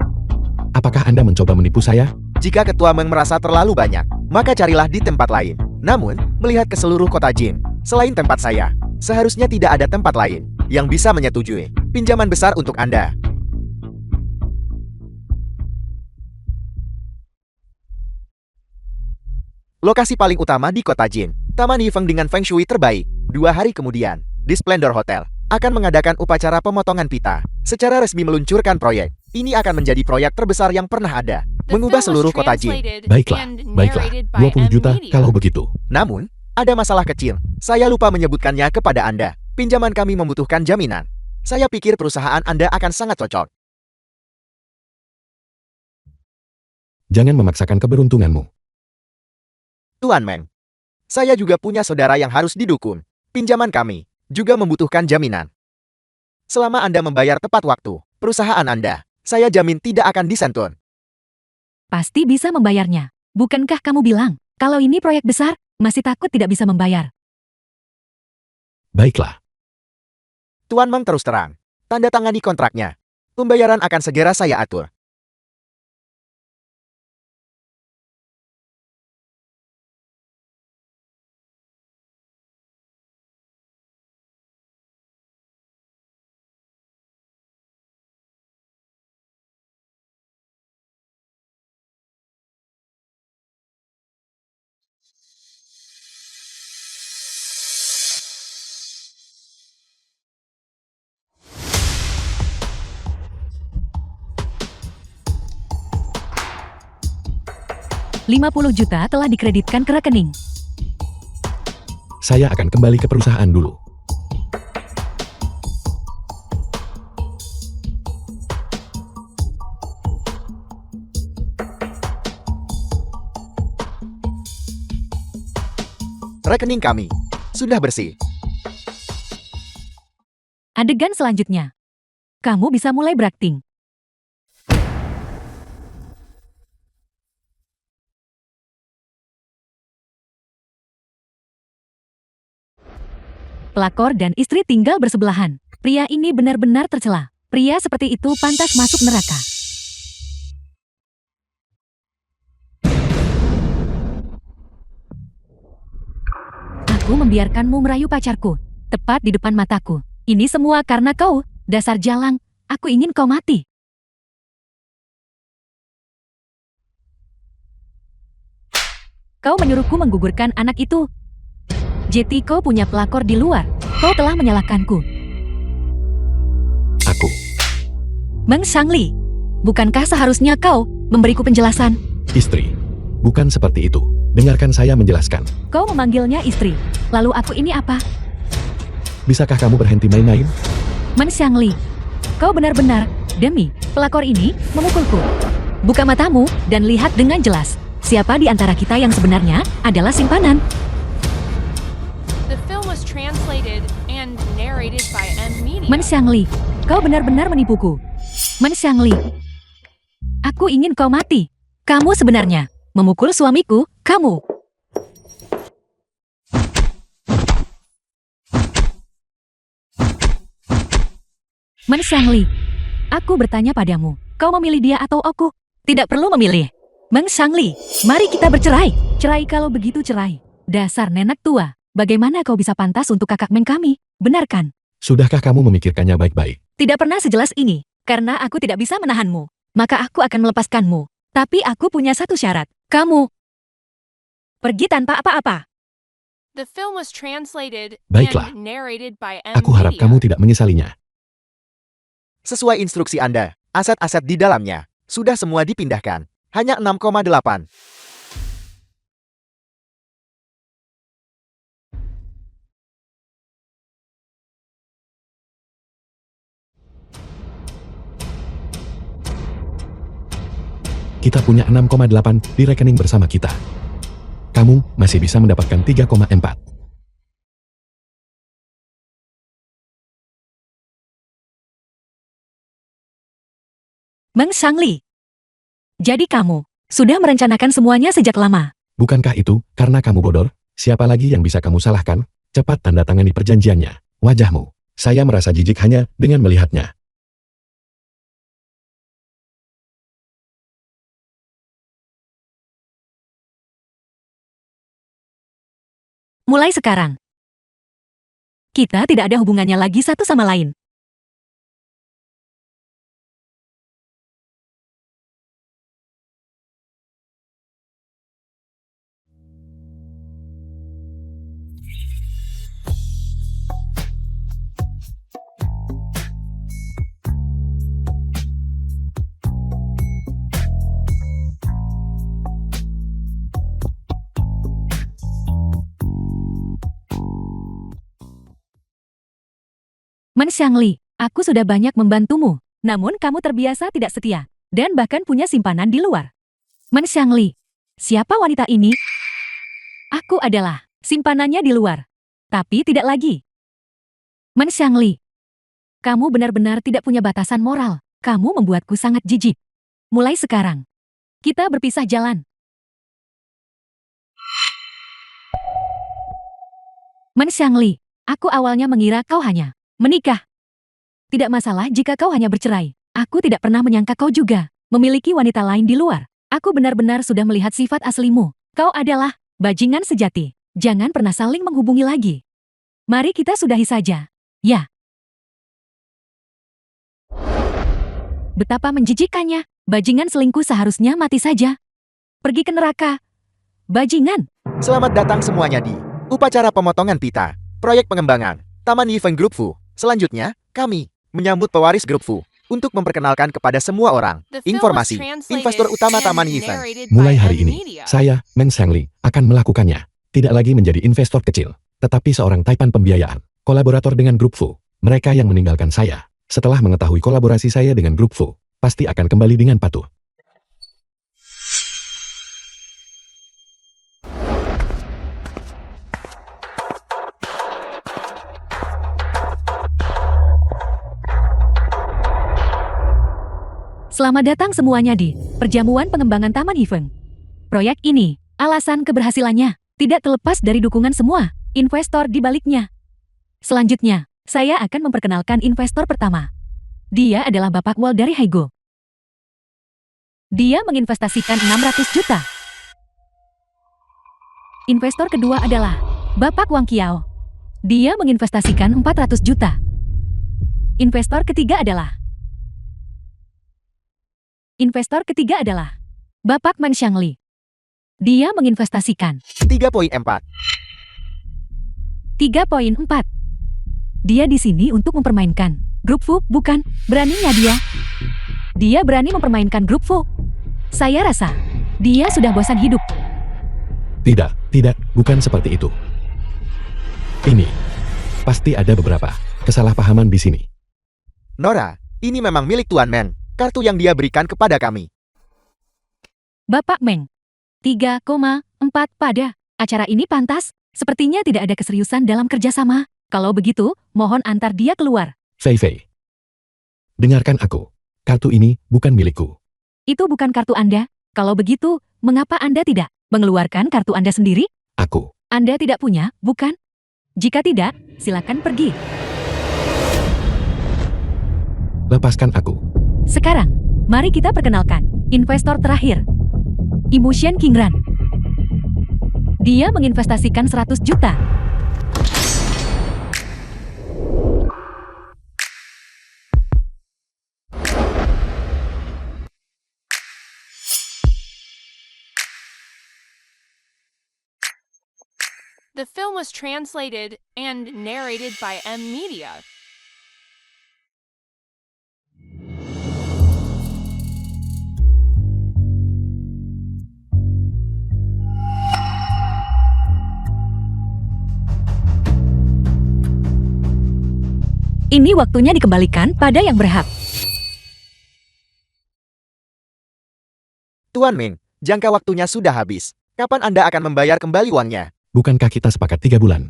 Apakah Anda mencoba menipu saya? Jika Ketua Meng merasa terlalu banyak, maka carilah di tempat lain. Namun, melihat ke seluruh kota Jin, selain tempat saya, seharusnya tidak ada tempat lain yang bisa menyetujui pinjaman besar untuk Anda. Lokasi paling utama di kota Jin, Taman Yifeng dengan Feng Shui terbaik. 2 hari kemudian, di Splendor Hotel, akan mengadakan upacara pemotongan pita. Secara resmi meluncurkan proyek. Ini akan menjadi proyek terbesar yang pernah ada. Mengubah seluruh kota Jin. Baiklah, 20 juta kalau begitu. Namun, ada masalah kecil. Saya lupa menyebutkannya kepada Anda. Pinjaman kami membutuhkan jaminan. Saya pikir perusahaan Anda akan sangat cocok. Jangan memaksakan keberuntunganmu. Tuan Meng, saya juga punya saudara yang harus didukung. Pinjaman kami juga membutuhkan jaminan. Selama Anda membayar tepat waktu, perusahaan Anda, saya jamin tidak akan disentuh. Pasti bisa membayarnya. Bukankah kamu bilang, kalau ini proyek besar, masih takut tidak bisa membayar? Baiklah, Tuan Meng terus terang. Tanda tangani kontraknya. Pembayaran akan segera saya atur. $50 juta telah dikreditkan ke rekening. saya akan kembali ke perusahaan dulu. Rekening kami sudah bersih. Adegan selanjutnya. Kamu bisa mulai berakting. Pelakor dan istri tinggal bersebelahan. Pria ini benar-benar tercela. Pria seperti itu pantas masuk neraka. Aku membiarkanmu merayu pacarku, tepat di depan mataku. Ini semua karena kau, dasar jalang. Aku ingin kau mati. Kau menyuruhku menggugurkan anak itu. Jeti, kau punya pelakor di luar. Kau telah menyalahkanku. Aku. Meng Shangli, bukankah seharusnya kau memberiku penjelasan? Istri. Bukan seperti itu. Dengarkan saya menjelaskan. Kau memanggilnya istri. Lalu aku ini apa? Bisakah kamu berhenti main-main? Meng Shangli, kau benar-benar, demi pelakor ini, memukulku. Buka matamu dan lihat dengan jelas. Siapa di antara kita yang sebenarnya adalah simpanan? The film was translated and narrated by M Media. Meng Shangli, kau benar-benar menipuku. Meng Shangli, aku ingin kau mati. Kamu sebenarnya memukul suamiku, kamu. Meng Shangli, aku bertanya padamu, kau memilih dia atau aku? Tidak perlu memilih. Meng Shangli, mari kita bercerai. Cerai kalau begitu cerai. Dasar nenek tua. Bagaimana kau bisa pantas untuk kakak Meng kami? Benar kan? Sudahkah kamu memikirkannya baik-baik? Tidak pernah sejelas ini. Karena aku tidak bisa menahanmu. Maka aku akan melepaskanmu. Tapi aku punya satu syarat. Kamu pergi tanpa apa-apa. The film was translated Baiklah. and narrated by M Aku harap Media. kamu tidak menyesalinya. Sesuai instruksi Anda, aset-aset di dalamnya sudah semua dipindahkan. Hanya 6,8. Kita punya 6,8 di rekening bersama kita. Kamu masih bisa mendapatkan 3,4. Meng Shangli. Jadi kamu sudah merencanakan semuanya sejak lama. Bukankah itu karena kamu bodor? Siapa lagi yang bisa kamu salahkan? Cepat tanda tangani perjanjiannya. Wajahmu. Saya merasa jijik hanya dengan melihatnya. Mulai sekarang, kita tidak ada hubungannya lagi satu sama lain. Men Xiangli, aku sudah banyak membantumu, namun kamu terbiasa tidak setia, dan bahkan punya simpanan di luar. Men Xiangli, siapa wanita ini? Aku adalah simpanannya di luar, tapi tidak lagi. Men Xiangli, kamu benar-benar tidak punya batasan moral, kamu membuatku sangat jijik. Mulai sekarang, kita berpisah jalan. Men Xiangli, aku awalnya mengira kau hanya menikah. Tidak masalah jika kau hanya bercerai. Aku tidak pernah menyangka kau juga memiliki wanita lain di luar. Aku benar-benar sudah melihat sifat aslimu. Kau adalah bajingan sejati. Jangan pernah saling menghubungi lagi. Mari kita sudahi saja. Ya. Betapa menjijikkannya. Bajingan selingkuh seharusnya mati saja. Pergi ke neraka. Bajingan. Selamat datang semuanya di upacara pemotongan pita, proyek pengembangan, Taman Yifeng Group Fu. Selanjutnya, kami menyambut pewaris Grup Fu untuk memperkenalkan kepada semua orang. The film was Informasi, translated investor utama and Taman Yifeng. narrated Mulai by hari ini, M-Media. saya, Men Xiangli, akan melakukannya. Tidak lagi menjadi investor kecil, tetapi seorang taipan pembiayaan, kolaborator dengan Grup Fu. Mereka yang meninggalkan saya, setelah mengetahui kolaborasi saya dengan Grup Fu, pasti akan kembali dengan patuh. Selamat datang semuanya di perjamuan pengembangan Taman Yifeng. Proyek ini, alasan keberhasilannya, tidak terlepas dari dukungan semua investor di baliknya. Selanjutnya, saya akan memperkenalkan investor pertama. Dia adalah Bapak Wall dari Haigo. Dia menginvestasikan 600 juta. Investor kedua adalah Bapak Wang Qiao. Dia menginvestasikan 400 juta. Investor ketiga adalah Bapak Man Xiangli. Dia menginvestasikan 3,4. 3,4. Dia di sini untuk mempermainkan Grup Fu, bukan? Beraninya dia. Dia berani mempermainkan Grup Fu. Saya rasa dia sudah bosan hidup. Tidak, bukan seperti itu. Ini, pasti ada beberapa kesalahpahaman di sini. Nora, ini memang milik Tuan Men. Kartu yang dia berikan kepada kami. Bapak Meng. 3,4 pada acara ini pantas. Sepertinya tidak ada keseriusan dalam kerjasama. Kalau begitu, mohon antar dia keluar. Fei Fei. Dengarkan aku. Kartu ini bukan milikku. Itu bukan kartu Anda. Kalau begitu, mengapa Anda tidak mengeluarkan kartu Anda sendiri? Aku. Anda tidak punya, bukan? Jika tidak, silakan pergi. Lepaskan aku. Sekarang, mari kita perkenalkan investor terakhir. Emotion Kingran. Dia menginvestasikan 100 juta. The film was translated and narrated by M-Media. Ini waktunya dikembalikan pada yang berhak. Tuan Ming, jangka waktunya sudah habis. Kapan Anda akan membayar kembali uangnya? Bukankah kita sepakat 3 bulan?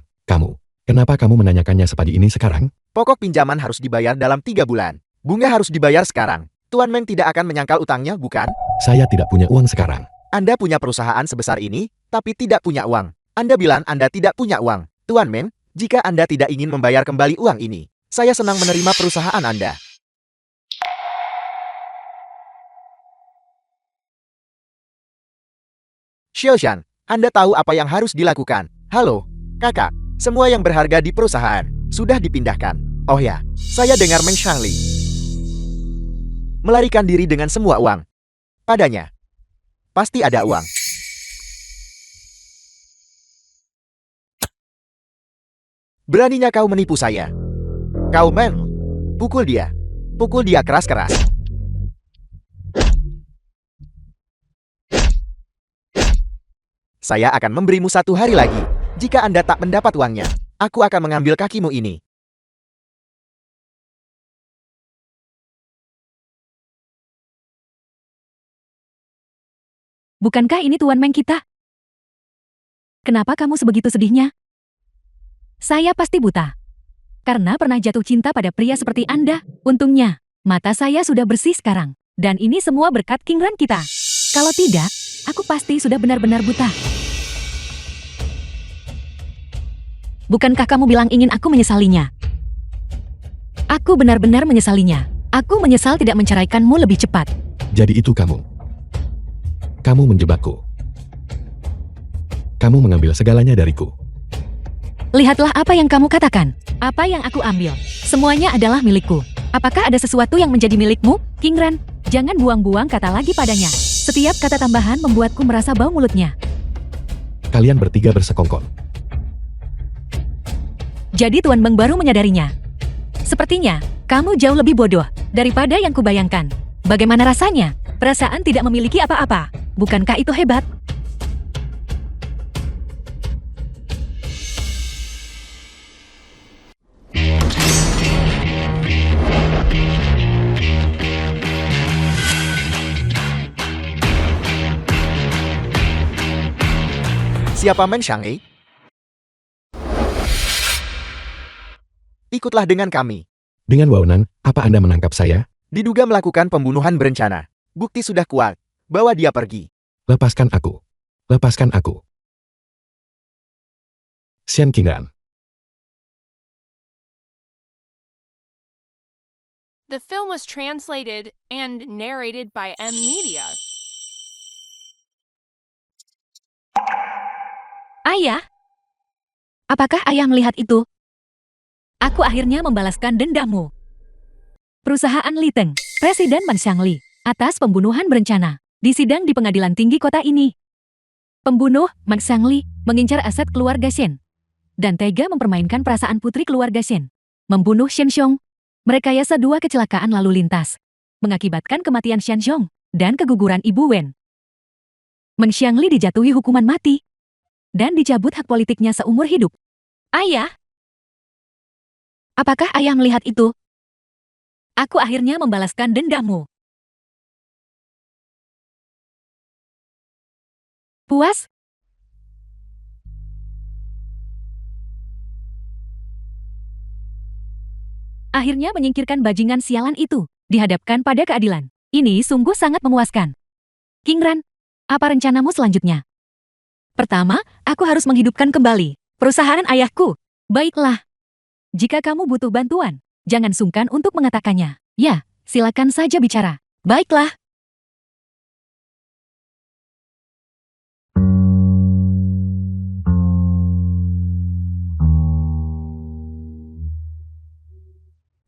Kenapa kamu menanyakannya sepagi ini sekarang? Pokok pinjaman harus dibayar dalam 3 bulan. Bunga harus dibayar sekarang. Tuan Meng tidak akan menyangkal utangnya, bukan? Saya tidak punya uang sekarang. Anda punya perusahaan sebesar ini, tapi tidak punya uang. Anda bilang Anda tidak punya uang. Tuan Meng, jika Anda tidak ingin membayar kembali uang ini, saya senang menerima perusahaan Anda. Xiaoshan, Anda tahu apa yang harus dilakukan. Halo, Kakak, semua yang berharga di perusahaan sudah dipindahkan. Oh ya, saya dengar Meng Shangli melarikan diri dengan semua uang padanya. Pasti ada uang. Beraninya kau menipu saya. Kau Meng, pukul dia. Pukul dia keras-keras. Saya akan memberimu 1 hari lagi. Jika Anda tak mendapat uangnya, aku akan mengambil kakimu ini. Bukankah ini Tuan Meng kita? Kenapa kamu sebegitu sedihnya? Saya pasti buta. Karena pernah jatuh cinta pada pria seperti Anda. Untungnya, mata saya sudah bersih sekarang. Dan ini semua berkat King Ran kita. Kalau tidak, aku pasti sudah benar-benar buta. Bukankah kamu bilang ingin aku menyesalinya? Aku benar-benar menyesalinya. Aku menyesal tidak menceraikanmu lebih cepat. Jadi itu kamu. Kamu menjebakku. Kamu mengambil segalanya dariku. Lihatlah apa yang kamu katakan. Apa yang aku ambil. Semuanya adalah milikku. Apakah ada sesuatu yang menjadi milikmu, King Ran? Jangan buang-buang kata lagi padanya. Setiap kata tambahan membuatku merasa bau mulutnya. Kalian bertiga bersekongkol. Jadi Tuan Meng baru menyadarinya. Sepertinya, kamu jauh lebih bodoh daripada yang kubayangkan. Bagaimana rasanya? Perasaan tidak memiliki apa-apa. Bukankah itu hebat? Siapa Meng Shangli? Ikutlah dengan kami. Dengan Waonan, apa Anda menangkap saya? Diduga melakukan pembunuhan berencana. Bukti sudah kuat. Bawa dia pergi. Lepaskan aku. Lepaskan aku. Xian Qingran. The film was translated and narrated by M Media. Ayah? Apakah ayah melihat itu? Aku akhirnya membalaskan dendammu. Perusahaan Liteng, Presiden Man Shangli, atas pembunuhan berencana, disidang di pengadilan tinggi kota ini. Pembunuh, Man Shangli, mengincar aset keluarga Shen. Dan tega mempermainkan perasaan putri keluarga Shen. Membunuh Shen Xiong. Merekayasa 2 kecelakaan lalu lintas. Mengakibatkan kematian Shen Xiong dan keguguran Ibu Wen. Man Shangli dijatuhi hukuman mati. Dan dicabut hak politiknya seumur hidup. Ayah? Apakah ayah melihat itu? Aku akhirnya membalaskan dendammu. Puas? Akhirnya menyingkirkan bajingan sialan itu, dihadapkan pada keadilan. Ini sungguh sangat memuaskan. King Ran, apa rencanamu selanjutnya? Pertama, aku harus menghidupkan kembali perusahaan ayahku. Baiklah. Jika kamu butuh bantuan, jangan sungkan untuk mengatakannya. Ya, silakan saja bicara. Baiklah.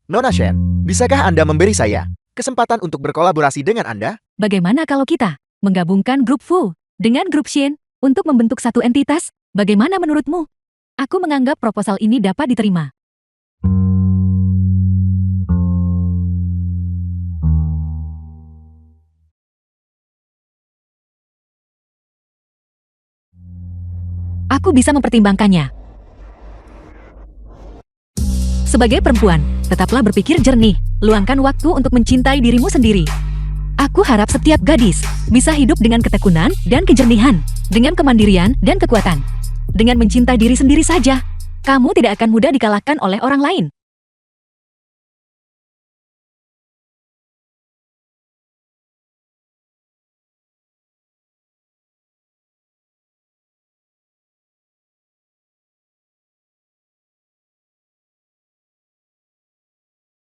Nona Shen, bisakah Anda memberi saya kesempatan untuk berkolaborasi dengan Anda? Bagaimana kalau kita menggabungkan grup Fu dengan grup Shen untuk membentuk satu entitas? Bagaimana menurutmu? Aku menganggap proposal ini dapat diterima. Aku bisa mempertimbangkannya. Sebagai perempuan, tetaplah berpikir jernih. Luangkan waktu untuk mencintai dirimu sendiri. Aku harap setiap gadis bisa hidup dengan ketekunan dan kejernihan, dengan kemandirian dan kekuatan. Dengan mencintai diri sendiri saja, kamu tidak akan mudah dikalahkan oleh orang lain.